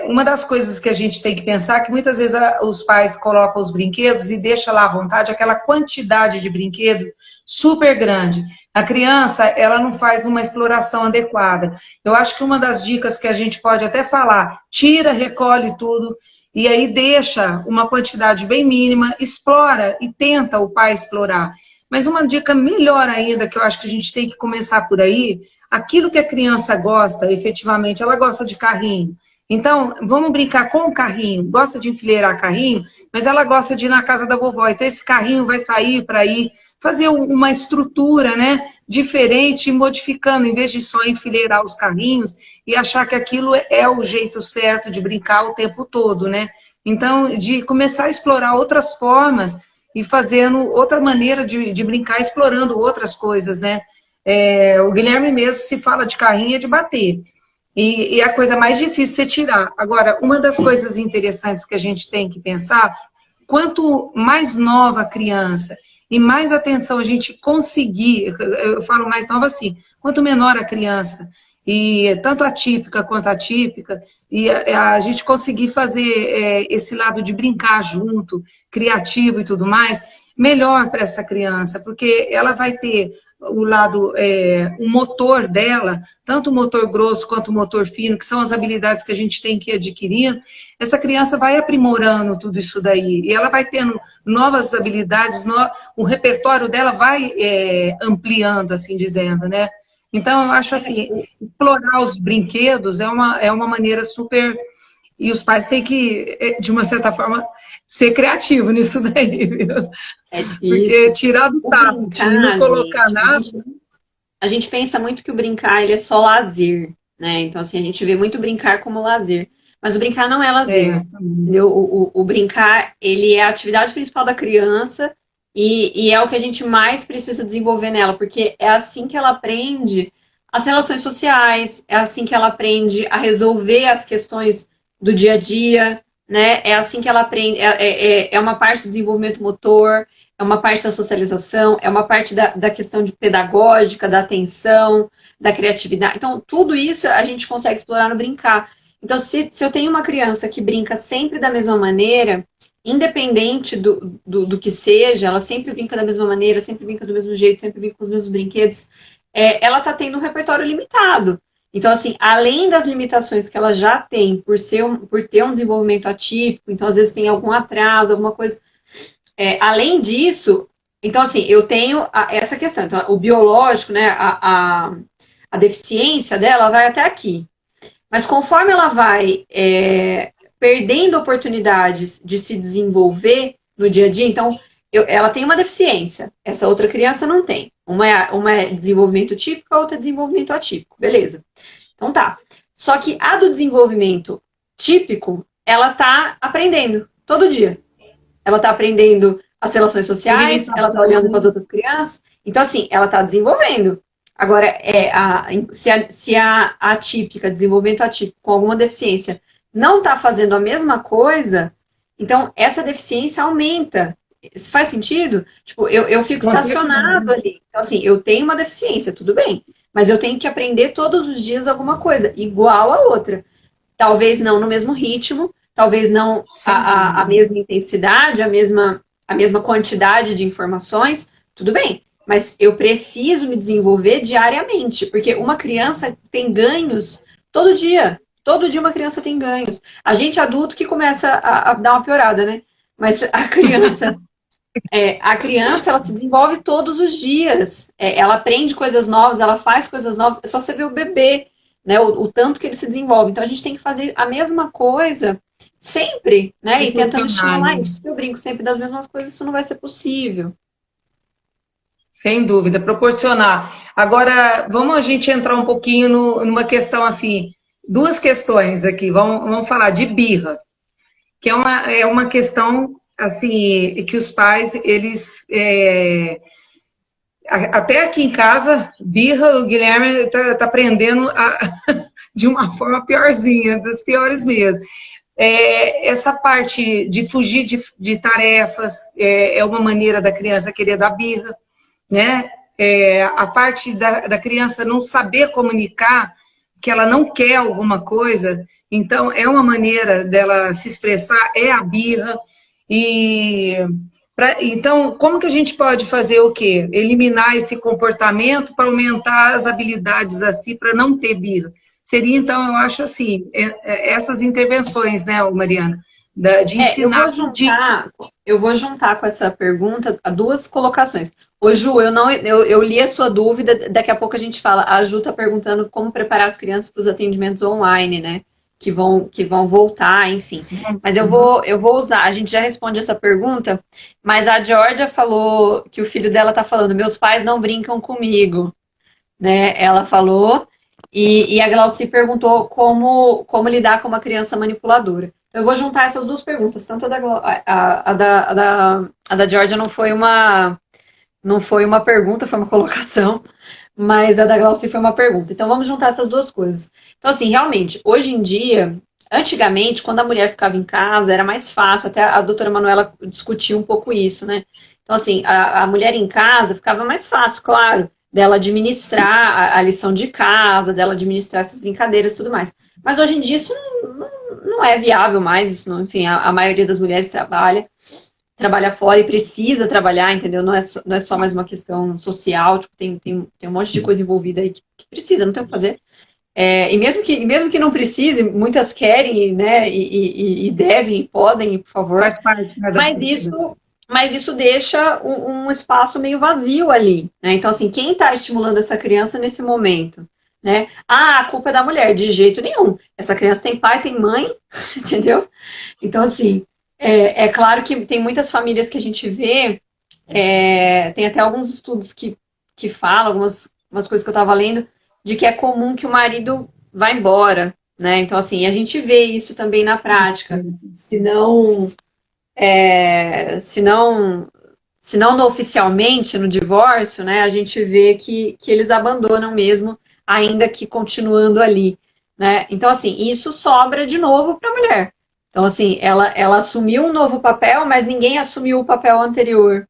Uma das coisas que a gente tem que pensar é que muitas vezes os pais colocam os brinquedos e deixam lá à vontade aquela quantidade de brinquedos super grande. A criança, ela não faz uma exploração adequada. Eu acho que uma das dicas que a gente pode até falar, tira, recolhe tudo, e aí deixa uma quantidade bem mínima, explora e tenta o pai explorar. Mas uma dica melhor ainda, que eu acho que a gente tem que começar por aí, aquilo que a criança gosta, efetivamente, ela gosta de carrinho. Então, vamos brincar com o carrinho. Gosta de enfileirar carrinho, mas ela gosta de ir na casa da vovó. Então, esse carrinho vai sair para ir fazer uma estrutura, né, diferente, modificando, em vez de só enfileirar os carrinhos e achar que aquilo é o jeito certo de brincar o tempo todo, né? Então, de começar a explorar outras formas e fazendo outra maneira de brincar, explorando outras coisas, né? O Guilherme mesmo, se fala de carrinho, é de bater. E a coisa mais difícil é tirar. Agora, uma das coisas interessantes que a gente tem que pensar, quanto mais nova a criança e mais atenção a gente conseguir, eu falo mais nova assim, quanto menor a criança, e tanto atípica quanto atípica, e a gente conseguir fazer esse lado de brincar junto, criativo e tudo mais, melhor para essa criança, porque ela vai ter o lado, o motor dela, tanto o motor grosso quanto o motor fino, que são as habilidades que a gente tem que ir adquirindo, essa criança vai aprimorando tudo isso daí, e ela vai tendo novas habilidades, o repertório dela vai ampliando, assim dizendo, né? Então, eu acho assim, explorar os brinquedos é uma maneira super... E os pais têm que, de uma certa forma, ser criativo nisso daí, viu? É difícil. Porque tirar do tablet e não colocar nada... A gente pensa muito que o brincar ele é só lazer, né? Então, assim, a gente vê muito brincar como lazer. Mas o brincar não é lazer. Entendeu? O brincar, ele é a atividade principal da criança e é o que a gente mais precisa desenvolver nela, porque é assim que ela aprende as relações sociais, é assim que ela aprende a resolver as questões do dia a dia, né? É assim que ela aprende, é uma parte do desenvolvimento motor, é uma parte da socialização, é uma parte da questão de pedagógica, da atenção, da criatividade. Então, tudo isso a gente consegue explorar no brincar. Então, se eu tenho uma criança que brinca sempre da mesma maneira, independente do que seja, ela sempre brinca da mesma maneira, sempre brinca do mesmo jeito, sempre brinca com os mesmos brinquedos, ela está tendo um repertório limitado. Então, assim, além das limitações que ela já tem por ter um desenvolvimento atípico, então, às vezes tem algum atraso, alguma coisa... além disso, então, assim, eu tenho essa questão. Então, o biológico, né, a deficiência dela vai até aqui. Mas conforme ela vai perdendo oportunidades de se desenvolver no dia a dia, então, ela tem uma deficiência, essa outra criança não tem. Uma é desenvolvimento típico, a outra é desenvolvimento atípico, beleza. Então tá. Só que a do desenvolvimento típico, ela tá aprendendo todo dia. Ela tá aprendendo as relações sociais, ela tá olhando para as outras crianças. Então, assim, ela tá desenvolvendo. Agora, se a atípica, desenvolvimento atípico, com alguma deficiência, não está fazendo a mesma coisa, então essa deficiência aumenta. Faz sentido? Tipo, eu fico estacionado ali. Então, assim, eu tenho uma deficiência, tudo bem. Mas eu tenho que aprender todos os dias alguma coisa, igual a outra. Talvez não no mesmo ritmo, talvez não a mesma intensidade, a mesma quantidade de informações, tudo bem. Mas eu preciso me desenvolver diariamente, porque uma criança tem ganhos todo dia. Todo dia uma criança tem ganhos. A gente adulto que começa a dar uma piorada, né? Mas a criança, ela se desenvolve todos os dias. Ela aprende coisas novas, ela faz coisas novas. É só você ver o bebê, né? O tanto que ele se desenvolve. Então, a gente tem que fazer a mesma coisa sempre, né? E tentando estimular isso. Eu brinco sempre das mesmas coisas, isso não vai ser possível. Sem dúvida, proporcionar. Agora, vamos a gente entrar um pouquinho numa questão assim, duas questões aqui. Vamos falar de birra, que é uma questão assim que os pais eles até aqui em casa, birra, o Guilherme tá aprendendo de uma forma piorzinha, das piores mesmo. Essa parte de fugir de tarefas é uma maneira da criança querer dar birra, né? A parte da criança não saber comunicar que ela não quer alguma coisa, então é uma maneira dela se expressar, é a birra. Então, como que a gente pode fazer o quê? Eliminar esse comportamento para aumentar as habilidades assim, para não ter birra. Seria, então, eu acho assim, essas intervenções, né, Mariana? De ensinar. Eu vou juntar com essa pergunta duas colocações. Ô, Ju, eu li a sua dúvida, daqui a pouco a gente fala. A Ju está perguntando como preparar as crianças para os atendimentos online, né? Que vão voltar, enfim. Mas eu vou usar, a gente já responde essa pergunta, mas a Georgia falou que o filho dela está falando, meus pais não brincam comigo, né? Ela falou, e a Glauci perguntou como lidar com uma criança manipuladora. Então, eu vou juntar essas duas perguntas, tanto a da Georgia não foi uma pergunta, foi uma colocação, mas a da Glauci foi uma pergunta. Então, vamos juntar essas duas coisas. Então, assim, realmente, hoje em dia, antigamente, quando a mulher ficava em casa, era mais fácil, até a doutora Manuela discutiu um pouco isso, né? Então, assim, a mulher em casa ficava mais fácil, claro, dela administrar a lição de casa, dela administrar essas brincadeiras e tudo mais. Mas hoje em dia isso não é viável mais, isso não, enfim, a maioria das mulheres trabalha fora e precisa trabalhar, entendeu? Não é só mais uma questão social, tipo, tem um monte de coisa envolvida aí que precisa, não tem o que fazer. E mesmo que não precise, muitas querem, né, e devem, podem, por favor. Faz parte, né, mas isso deixa um espaço meio vazio ali, né? Então, assim, quem está estimulando essa criança nesse momento? Né? A culpa é da mulher, de jeito nenhum. Essa criança tem pai, tem mãe, entendeu? Então, assim, é claro que tem muitas famílias que a gente vê, tem até alguns estudos que falam, algumas coisas que eu estava lendo, de que é comum que o marido vá embora, né? Então, assim, a gente vê isso também na prática. Se não oficialmente no divórcio, né, a gente vê que eles abandonam mesmo, ainda que continuando ali, né? Então, assim, isso sobra de novo para a mulher. Então, assim, ela assumiu um novo papel, mas ninguém assumiu o papel anterior.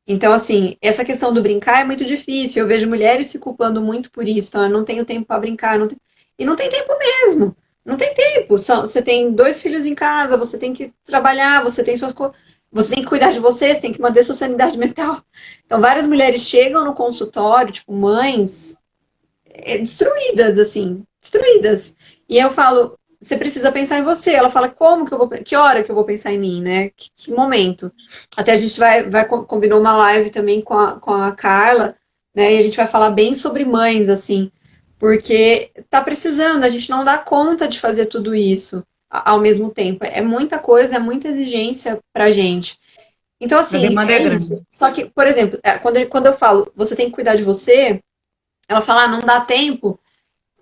Então, assim, essa questão do brincar é muito difícil. Eu vejo mulheres se culpando muito por isso. Então, eu não tenho tempo para brincar. E não tem tempo mesmo. Não tem tempo. Você tem 2 filhos em casa, você tem que trabalhar, você tem você tem que cuidar de você tem que manter sua sanidade mental. Então, várias mulheres chegam no consultório, tipo, mães destruídas, assim, destruídas. E eu falo, você precisa pensar em você. Ela fala, que hora que eu vou pensar em mim, né? Que momento? Até a gente combinou uma live também com a Carla, né? E a gente vai falar bem sobre mães, assim, porque tá precisando, a gente não dá conta de fazer tudo isso ao mesmo tempo. É muita coisa, é muita exigência pra gente. Então, assim, isso. Só que, por exemplo, quando eu falo, você tem que cuidar de você, ela fala, não dá tempo,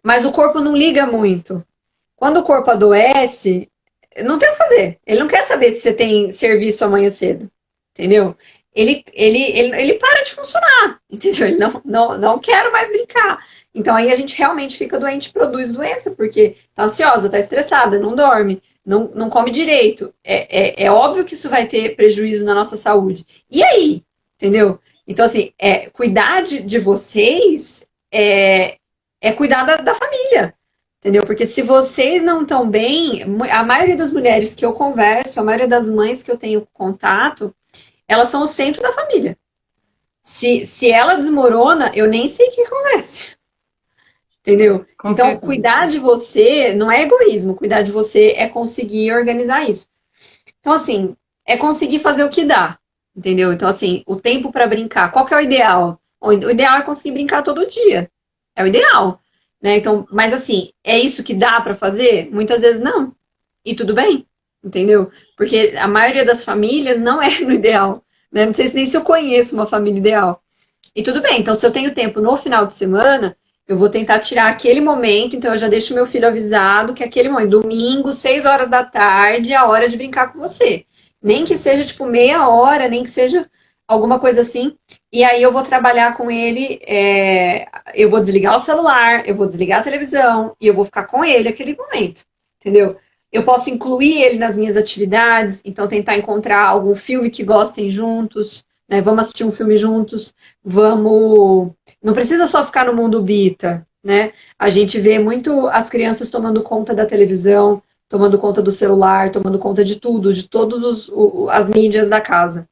mas o corpo não liga muito. Quando o corpo adoece, não tem o que fazer. Ele não quer saber se você tem serviço amanhã cedo, entendeu? Ele para de funcionar, entendeu? Ele não quer mais brincar. Então aí a gente realmente fica doente, produz doença, porque tá ansiosa, tá estressada, não dorme, não come direito. É óbvio que isso vai ter prejuízo na nossa saúde. E aí? Entendeu? Então, assim, cuidar de vocês é cuidar da família. Entendeu? Porque se vocês não estão bem, a maioria das mulheres que eu converso, a maioria das mães que eu tenho contato, elas são o centro da família. Se ela desmorona, eu nem sei o que acontece. entendeu? Com Então, certeza. cuidar de você não é egoísmo, cuidar de você é conseguir organizar isso. Então, assim, é conseguir fazer o que dá, entendeu? Então, assim, o tempo para brincar, qual que é o ideal? O ideal é conseguir brincar todo dia. É o ideal, né? Então, mas assim, é isso que dá para fazer? Muitas vezes não. E tudo bem, entendeu? Porque a maioria das famílias não é no ideal, né? Não sei se nem se eu conheço uma família ideal. E tudo bem, então se eu tenho tempo no final de semana, eu vou tentar tirar aquele momento, então eu já deixo meu filho avisado que aquele momento, domingo, 6 horas da tarde, é a hora de brincar com você. Nem que seja tipo meia hora, nem que seja alguma coisa assim. E aí eu vou trabalhar com ele, eu vou desligar o celular, eu vou desligar a televisão e eu vou ficar com ele aquele momento, entendeu? Eu posso incluir ele nas minhas atividades, então tentar encontrar algum filme que gostem juntos, né? Vamos assistir um filme juntos, vamos. Não precisa só ficar no mundo bita, né? A gente vê muito as crianças tomando conta da televisão, tomando conta do celular, tomando conta de tudo, de todas as mídias da casa.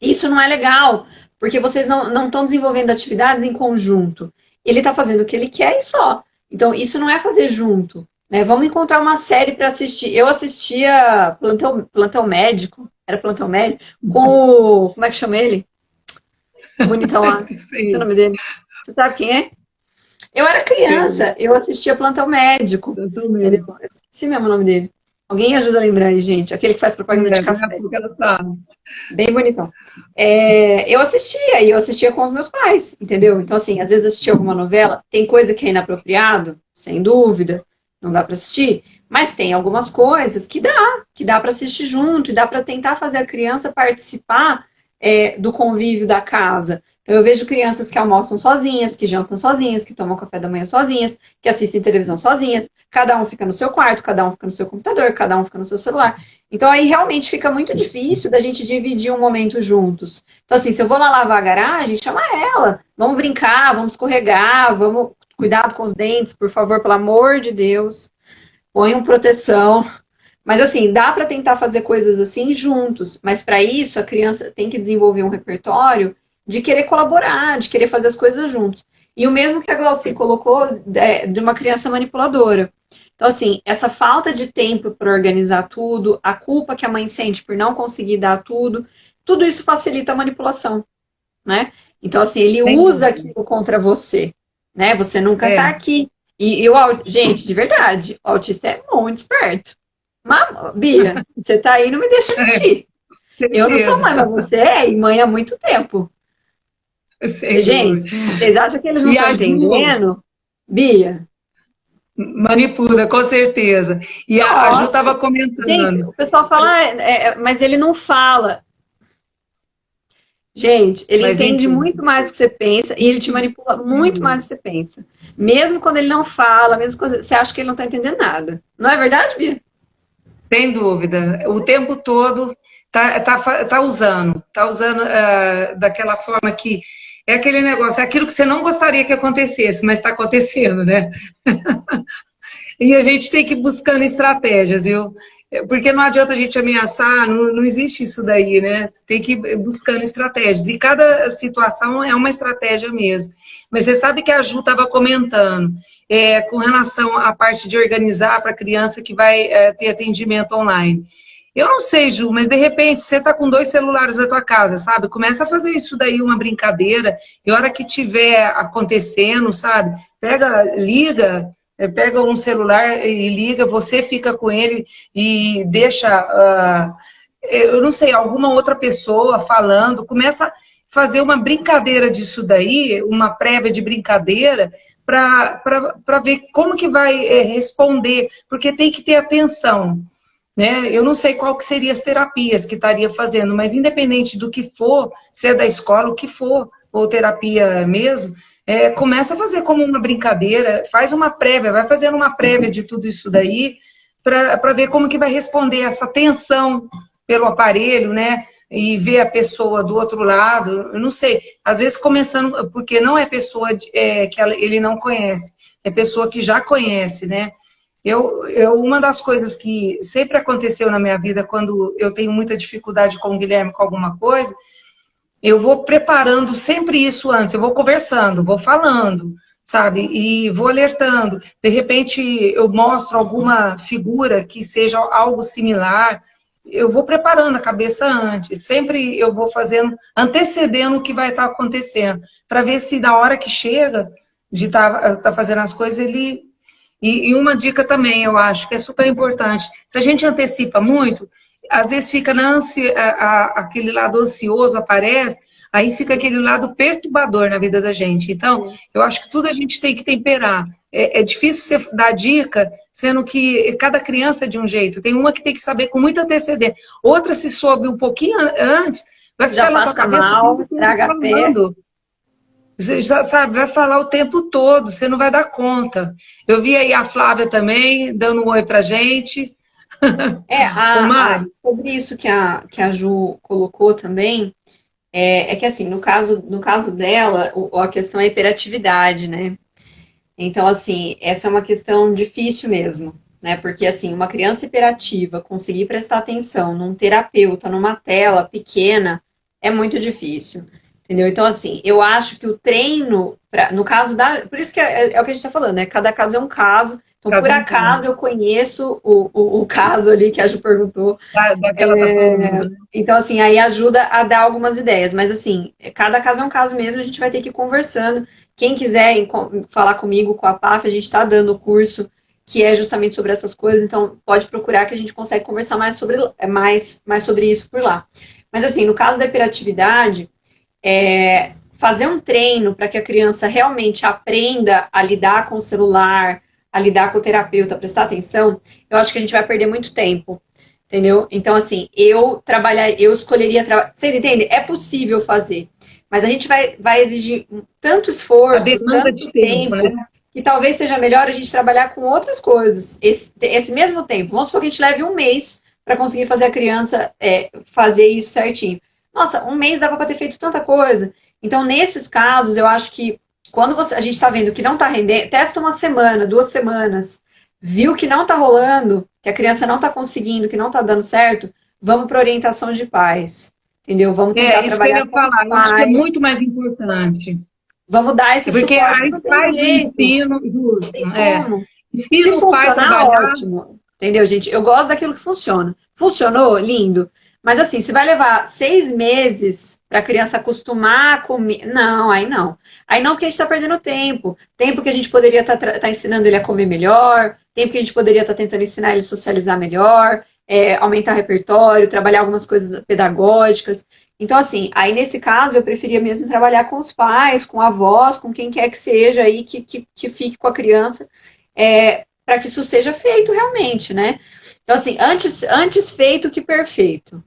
Isso não é legal, porque vocês não estão desenvolvendo atividades em conjunto. Ele está fazendo o que ele quer e só. Então, isso não é fazer junto. Né? Vamos encontrar uma série para assistir. Eu assistia Plantão Médico, era Plantão Médico, com o. Como é que chama ele? O bonitão lá. Não sei o nome dele. Você sabe quem é? Eu era criança, eu assistia Plantão Médico. Entendeu? Eu esqueci mesmo o nome dele. Alguém ajuda a lembrar aí, gente. Aquele que faz propaganda de café. Bem bonitão. Eu assistia, e eu assistia com os meus pais, entendeu? Então, assim, às vezes assistia alguma novela, tem coisa que é inapropriado, sem dúvida, não dá para assistir, mas tem algumas coisas que dá para assistir junto, e dá para tentar fazer a criança participar do convívio da casa. Então, eu vejo crianças que almoçam sozinhas, que jantam sozinhas, que tomam café da manhã sozinhas, que assistem televisão sozinhas, cada um fica no seu quarto, cada um fica no seu computador, cada um fica no seu celular. Então, aí realmente fica muito difícil da gente dividir um momento juntos. Então, assim, se eu vou lá lavar a garagem, chama ela, vamos brincar, vamos escorregar, vamos cuidado com os dentes, por favor, pelo amor de Deus, ponham proteção. Mas assim, dá para tentar fazer coisas assim juntos, mas para isso a criança tem que desenvolver um repertório de querer colaborar, de querer fazer as coisas juntos. E o mesmo que a Glauci colocou de uma criança manipuladora. Então, assim, essa falta de tempo para organizar tudo, a culpa que a mãe sente por não conseguir dar tudo, tudo isso facilita a manipulação, né? Então, assim, ele usa aquilo contra você, né? Você nunca tá aqui. Gente, de verdade, o autista é muito esperto. Mas, Bia, você tá aí, não me deixa mentir. Eu não sou mãe, mas você é, e mãe há muito tempo. Gente, vocês acham que eles não estão entendendo? Bia? Manipula, com certeza. E a Ju estava comentando. Gente, o pessoal fala, mas ele não fala. Gente, ele entende muito mais do que você pensa e ele te manipula muito mais do que você pensa. Mesmo quando ele não fala, mesmo quando você acha que ele não está entendendo nada. Não é verdade, Bia? Sem dúvida. O tempo todo tá usando daquela forma que é aquele negócio, é aquilo que você não gostaria que acontecesse, mas está acontecendo, né? E a gente tem que ir buscando estratégias, viu? Porque não adianta a gente ameaçar, não existe isso daí, né? Tem que ir buscando estratégias. E cada situação é uma estratégia mesmo. Mas você sabe que a Ju estava comentando com relação à parte de organizar para a criança que vai ter atendimento online. Eu não sei, Ju, mas de repente você está com 2 celulares na tua casa, sabe? Começa a fazer isso daí uma brincadeira, e a hora que tiver acontecendo, sabe? Liga, pega um celular e liga, você fica com ele e deixa, eu não sei, alguma outra pessoa falando, começa a fazer uma brincadeira disso daí, uma prévia de brincadeira, para ver como que vai responder, porque tem que ter atenção. Né? Eu não sei qual que seriam as terapias que estaria fazendo, mas independente do que for, se é da escola, o que for, ou terapia mesmo, começa a fazer como uma brincadeira, faz uma prévia, vai fazendo uma prévia de tudo isso daí, para ver como que vai responder essa tensão pelo aparelho, né? E ver a pessoa do outro lado, eu não sei, às vezes começando, porque não é pessoa que ele não conhece, é pessoa que já conhece, né? Uma das coisas que sempre aconteceu na minha vida, quando eu tenho muita dificuldade com o Guilherme com alguma coisa, eu vou preparando sempre isso antes, eu vou conversando, vou falando, sabe? E vou alertando. De repente, eu mostro alguma figura que seja algo similar. Eu vou preparando a cabeça antes. Sempre eu vou fazendo, antecedendo o que vai estar acontecendo, para ver se na hora que chega de estar fazendo as coisas, ele. E uma dica também, eu acho, que é super importante. Se a gente antecipa muito, às vezes fica aquele lado ansioso aparece, aí fica aquele lado perturbador na vida da gente. Então, eu acho que tudo a gente tem que temperar. É difícil você dar dica, sendo que cada criança é de um jeito. Tem uma que tem que saber com muita antecedência. Outra, se soube um pouquinho antes, vai ficar Já na tua passa cabeça. mal, traga pé. Você já sabe, vai falar o tempo todo, você não vai dar conta. Eu vi aí a Flávia também, dando um oi pra gente. Ô, Mari, Sobre isso que a Ju colocou também, é que assim, no caso dela, a questão é a hiperatividade, né? Então, assim, essa é uma questão difícil mesmo, né? Porque, assim, uma criança hiperativa conseguir prestar atenção num terapeuta, numa tela pequena, é muito difícil, entendeu? Então, assim, eu acho que o treino, no caso da. Por isso que é o que a gente está falando, né? Cada caso é um caso. Então, por acaso, eu conheço o caso ali que a Ju perguntou. daquela tá falando. Então, assim, aí ajuda a dar algumas ideias. Mas, assim, cada caso é um caso mesmo, a gente vai ter que ir conversando. Quem quiser falar comigo, com a PAF, a gente está dando o curso que é justamente sobre essas coisas, então pode procurar que a gente consegue conversar mais sobre isso por lá. Mas, assim, no caso da hiperatividade, fazer um treino para que a criança realmente aprenda a lidar com o celular, a lidar com o terapeuta, a prestar atenção, eu acho que a gente vai perder muito tempo. Entendeu? Então, assim, eu escolheria trabalhar. Vocês entendem? É possível fazer. Mas a gente vai exigir tanto esforço, demanda tanto de tempo, né? que talvez seja melhor a gente trabalhar com outras coisas. Esse mesmo tempo. Vamos supor que a gente leve um mês para conseguir fazer a criança fazer isso certinho. Nossa, um mês dava para ter feito tanta coisa. Então, nesses casos, eu acho que quando a gente está vendo que não está rendendo, testa uma semana, 2 semanas, viu que não está rolando, que a criança não está conseguindo, que não está dando certo, vamos para orientação de pais. Entendeu? Vamos tentar Isso que eu trabalhar ia com os falar, eu acho que é pais. muito mais importante. Vamos dar esse Porque suporte aí para faz o jeito. ensino, justo. Tem como. Se Ensina o pai a funcionar, trabalhar. ótimo. Entendeu, gente? Eu gosto daquilo que funciona. Funcionou? Lindo. Mas assim, se vai levar 6 meses para a criança acostumar a comer. Não, aí não. Aí não, porque a gente está perdendo tempo. Tempo que a gente poderia estar ensinando ele a comer melhor, tempo que a gente poderia estar tentando ensinar ele a socializar melhor, aumentar o repertório, trabalhar algumas coisas pedagógicas. Então, assim, aí nesse caso eu preferia mesmo trabalhar com os pais, com avós, com quem quer que seja aí que fique com a criança, para que isso seja feito realmente, né? Então, assim, antes feito que perfeito,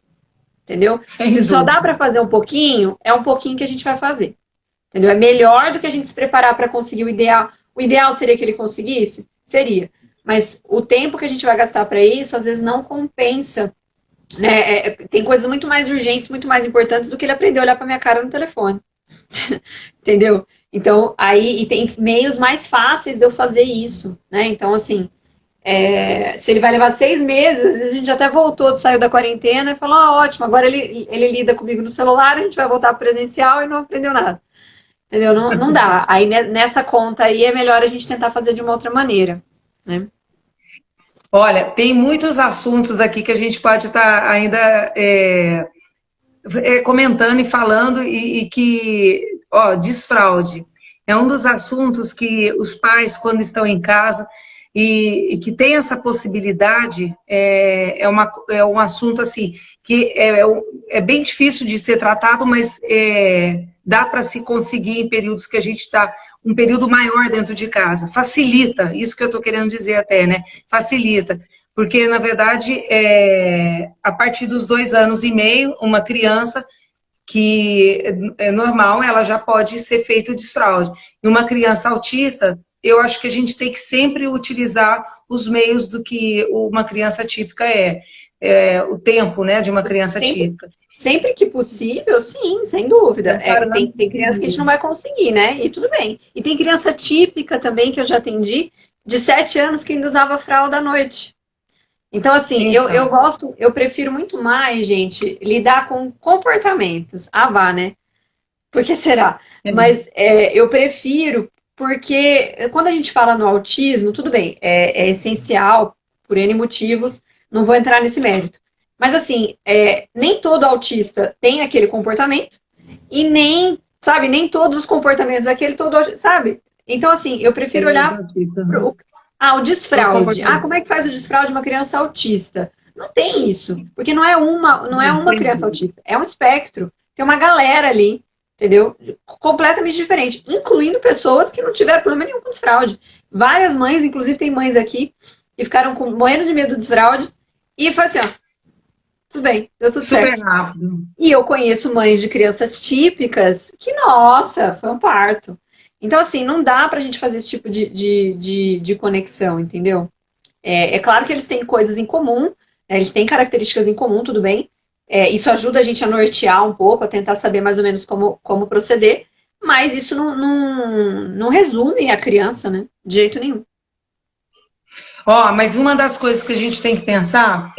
entendeu? Se só dá para fazer um pouquinho, é um pouquinho que a gente vai fazer, entendeu? É melhor do que a gente se preparar para conseguir o ideal. O ideal seria que ele conseguisse? Seria. Mas o tempo que a gente vai gastar para isso, às vezes não compensa, né? Tem coisas muito mais urgentes, muito mais importantes do que ele aprender a olhar para minha cara no telefone. Entendeu? Então, aí, e tem meios mais fáceis de eu fazer isso, né? Então, assim, se ele vai levar 6 meses, às vezes a gente até voltou, saiu da quarentena e falou, ótimo, agora ele lida comigo no celular, a gente vai voltar presencial e não aprendeu nada. Entendeu? Não dá. Aí, nessa conta aí, é melhor a gente tentar fazer de uma outra maneira, né? Olha, tem muitos assuntos aqui que a gente pode estar ainda comentando e falando e que, desfraude. É um dos assuntos que os pais, quando estão em casa e que tem essa possibilidade, é um assunto assim, que é bem difícil de ser tratado, mas dá para se conseguir em períodos que a gente está, um período maior dentro de casa. Facilita, isso que eu estou querendo dizer até, né? Facilita. Porque, na verdade, a partir dos 2 anos e meio, uma criança que é normal, ela já pode ser feito desfraude. E uma criança autista, eu acho que a gente tem que sempre utilizar os meios do que uma criança típica o tempo, né, de uma criança típica. Sempre que possível, sim, sem dúvida. Tem criança que a gente não vai conseguir, né? E tudo bem. E tem criança típica também, que eu já atendi, de 7 anos que ainda usava fralda à noite. Então, assim, eu prefiro muito mais, gente, lidar com comportamentos. Ah, vá, né? Por que será? Mas eu prefiro porque quando a gente fala no autismo, tudo bem, é essencial por N motivos, não vou entrar nesse mérito. Mas assim, nem todo autista tem aquele comportamento e nem, sabe, nem todos os comportamentos daquele todo, sabe? Então assim, eu prefiro olhar pro, o desfraude. Ah, como é que faz o desfraude de uma criança autista? Não tem isso, porque não é uma criança autista, é um espectro, tem uma galera ali, entendeu? Completamente diferente, incluindo pessoas que não tiveram problema nenhum com desfraude. Várias mães, inclusive tem mães aqui, que ficaram morrendo de medo do desfraude, e foi assim, ó, tudo bem, deu tudo Super certo. rápido. E eu conheço mães de crianças típicas que, nossa, foi um parto. Então, assim, não dá pra gente fazer esse tipo de conexão, entendeu? É claro que eles têm coisas em comum, né, eles têm características em comum, tudo bem. Isso ajuda a gente a nortear um pouco, a tentar saber mais ou menos como proceder, mas isso não resume a criança, né? De jeito nenhum. Ó, mas uma das coisas que a gente tem que pensar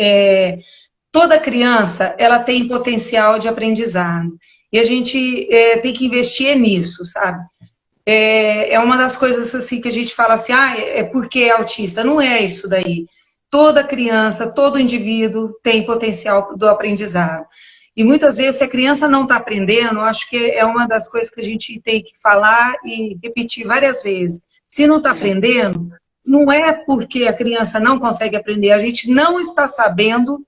toda criança ela tem potencial de aprendizado. E a gente tem que investir nisso, sabe? É uma das coisas assim que a gente fala assim, é porque é autista. Não é isso daí. Toda criança, todo indivíduo tem potencial do aprendizado. E muitas vezes, se a criança não está aprendendo, acho que é uma das coisas que a gente tem que falar e repetir várias vezes. Se não está aprendendo, não é porque a criança não consegue aprender, a gente não está sabendo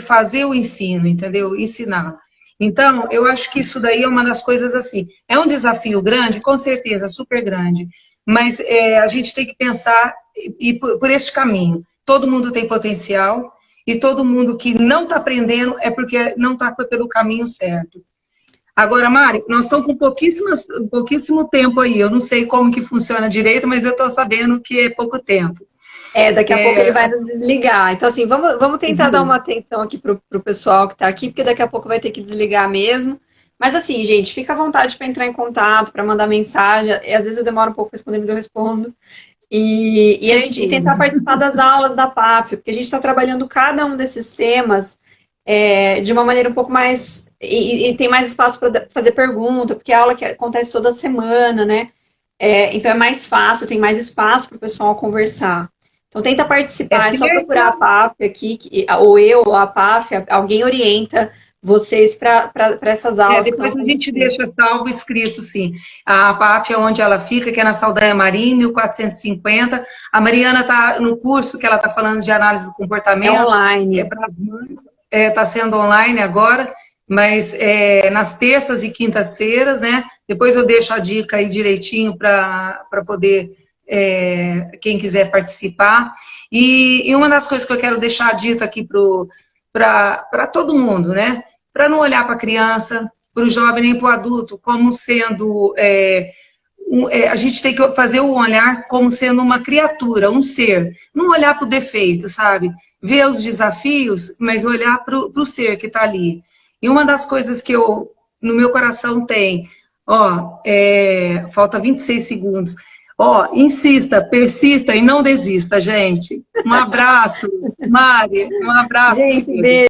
fazer o ensino, entendeu? Ensinar. Então, eu acho que isso daí é uma das coisas assim. É um desafio grande, com certeza, super grande, mas a gente tem que pensar e por este caminho. Todo mundo tem potencial e todo mundo que não está aprendendo é porque não está pelo caminho certo. Agora, Mari, nós estamos com pouquíssimo tempo aí. Eu não sei como que funciona direito, mas eu estou sabendo que é pouco tempo. Daqui a pouco ele vai nos desligar. Então, assim, vamos tentar dar uma atenção aqui pro pessoal que está aqui, porque daqui a pouco vai ter que desligar mesmo. Mas, assim, gente, fica à vontade para entrar em contato, para mandar mensagem. Às vezes eu demoro um pouco para responder, mas eu respondo. E a gente tentar participar das aulas da PAF, porque a gente está trabalhando cada um desses temas de uma maneira um pouco mais. E tem mais espaço para fazer pergunta, porque a aula que acontece toda semana, né? Então é mais fácil, tem mais espaço para o pessoal conversar. Então tenta participar, é só procurar a PAF aqui, ou eu, ou a PAF, alguém orienta vocês para essas aulas. Depois a gente deixa salvo escrito, sim. A PAF é onde ela fica, que é na Saldanha Marim, 1450. A Mariana está no curso que ela está falando de análise do comportamento. É online. Para as mães. Está sendo online agora, mas nas terças e quintas-feiras, né? Depois eu deixo a dica aí direitinho para poder quem quiser participar. E uma das coisas que eu quero deixar dito aqui para todo mundo, né? Para não olhar para a criança, para o jovem nem para o adulto, como sendo... a gente tem que fazer o olhar como sendo uma criatura, um ser. Não olhar para o defeito, sabe? Ver os desafios, mas olhar para o ser que está ali. E uma das coisas que no meu coração tem, falta 26 segundos, insista, persista e não desista, gente. Um abraço, Mari, um abraço. Gente, beijo.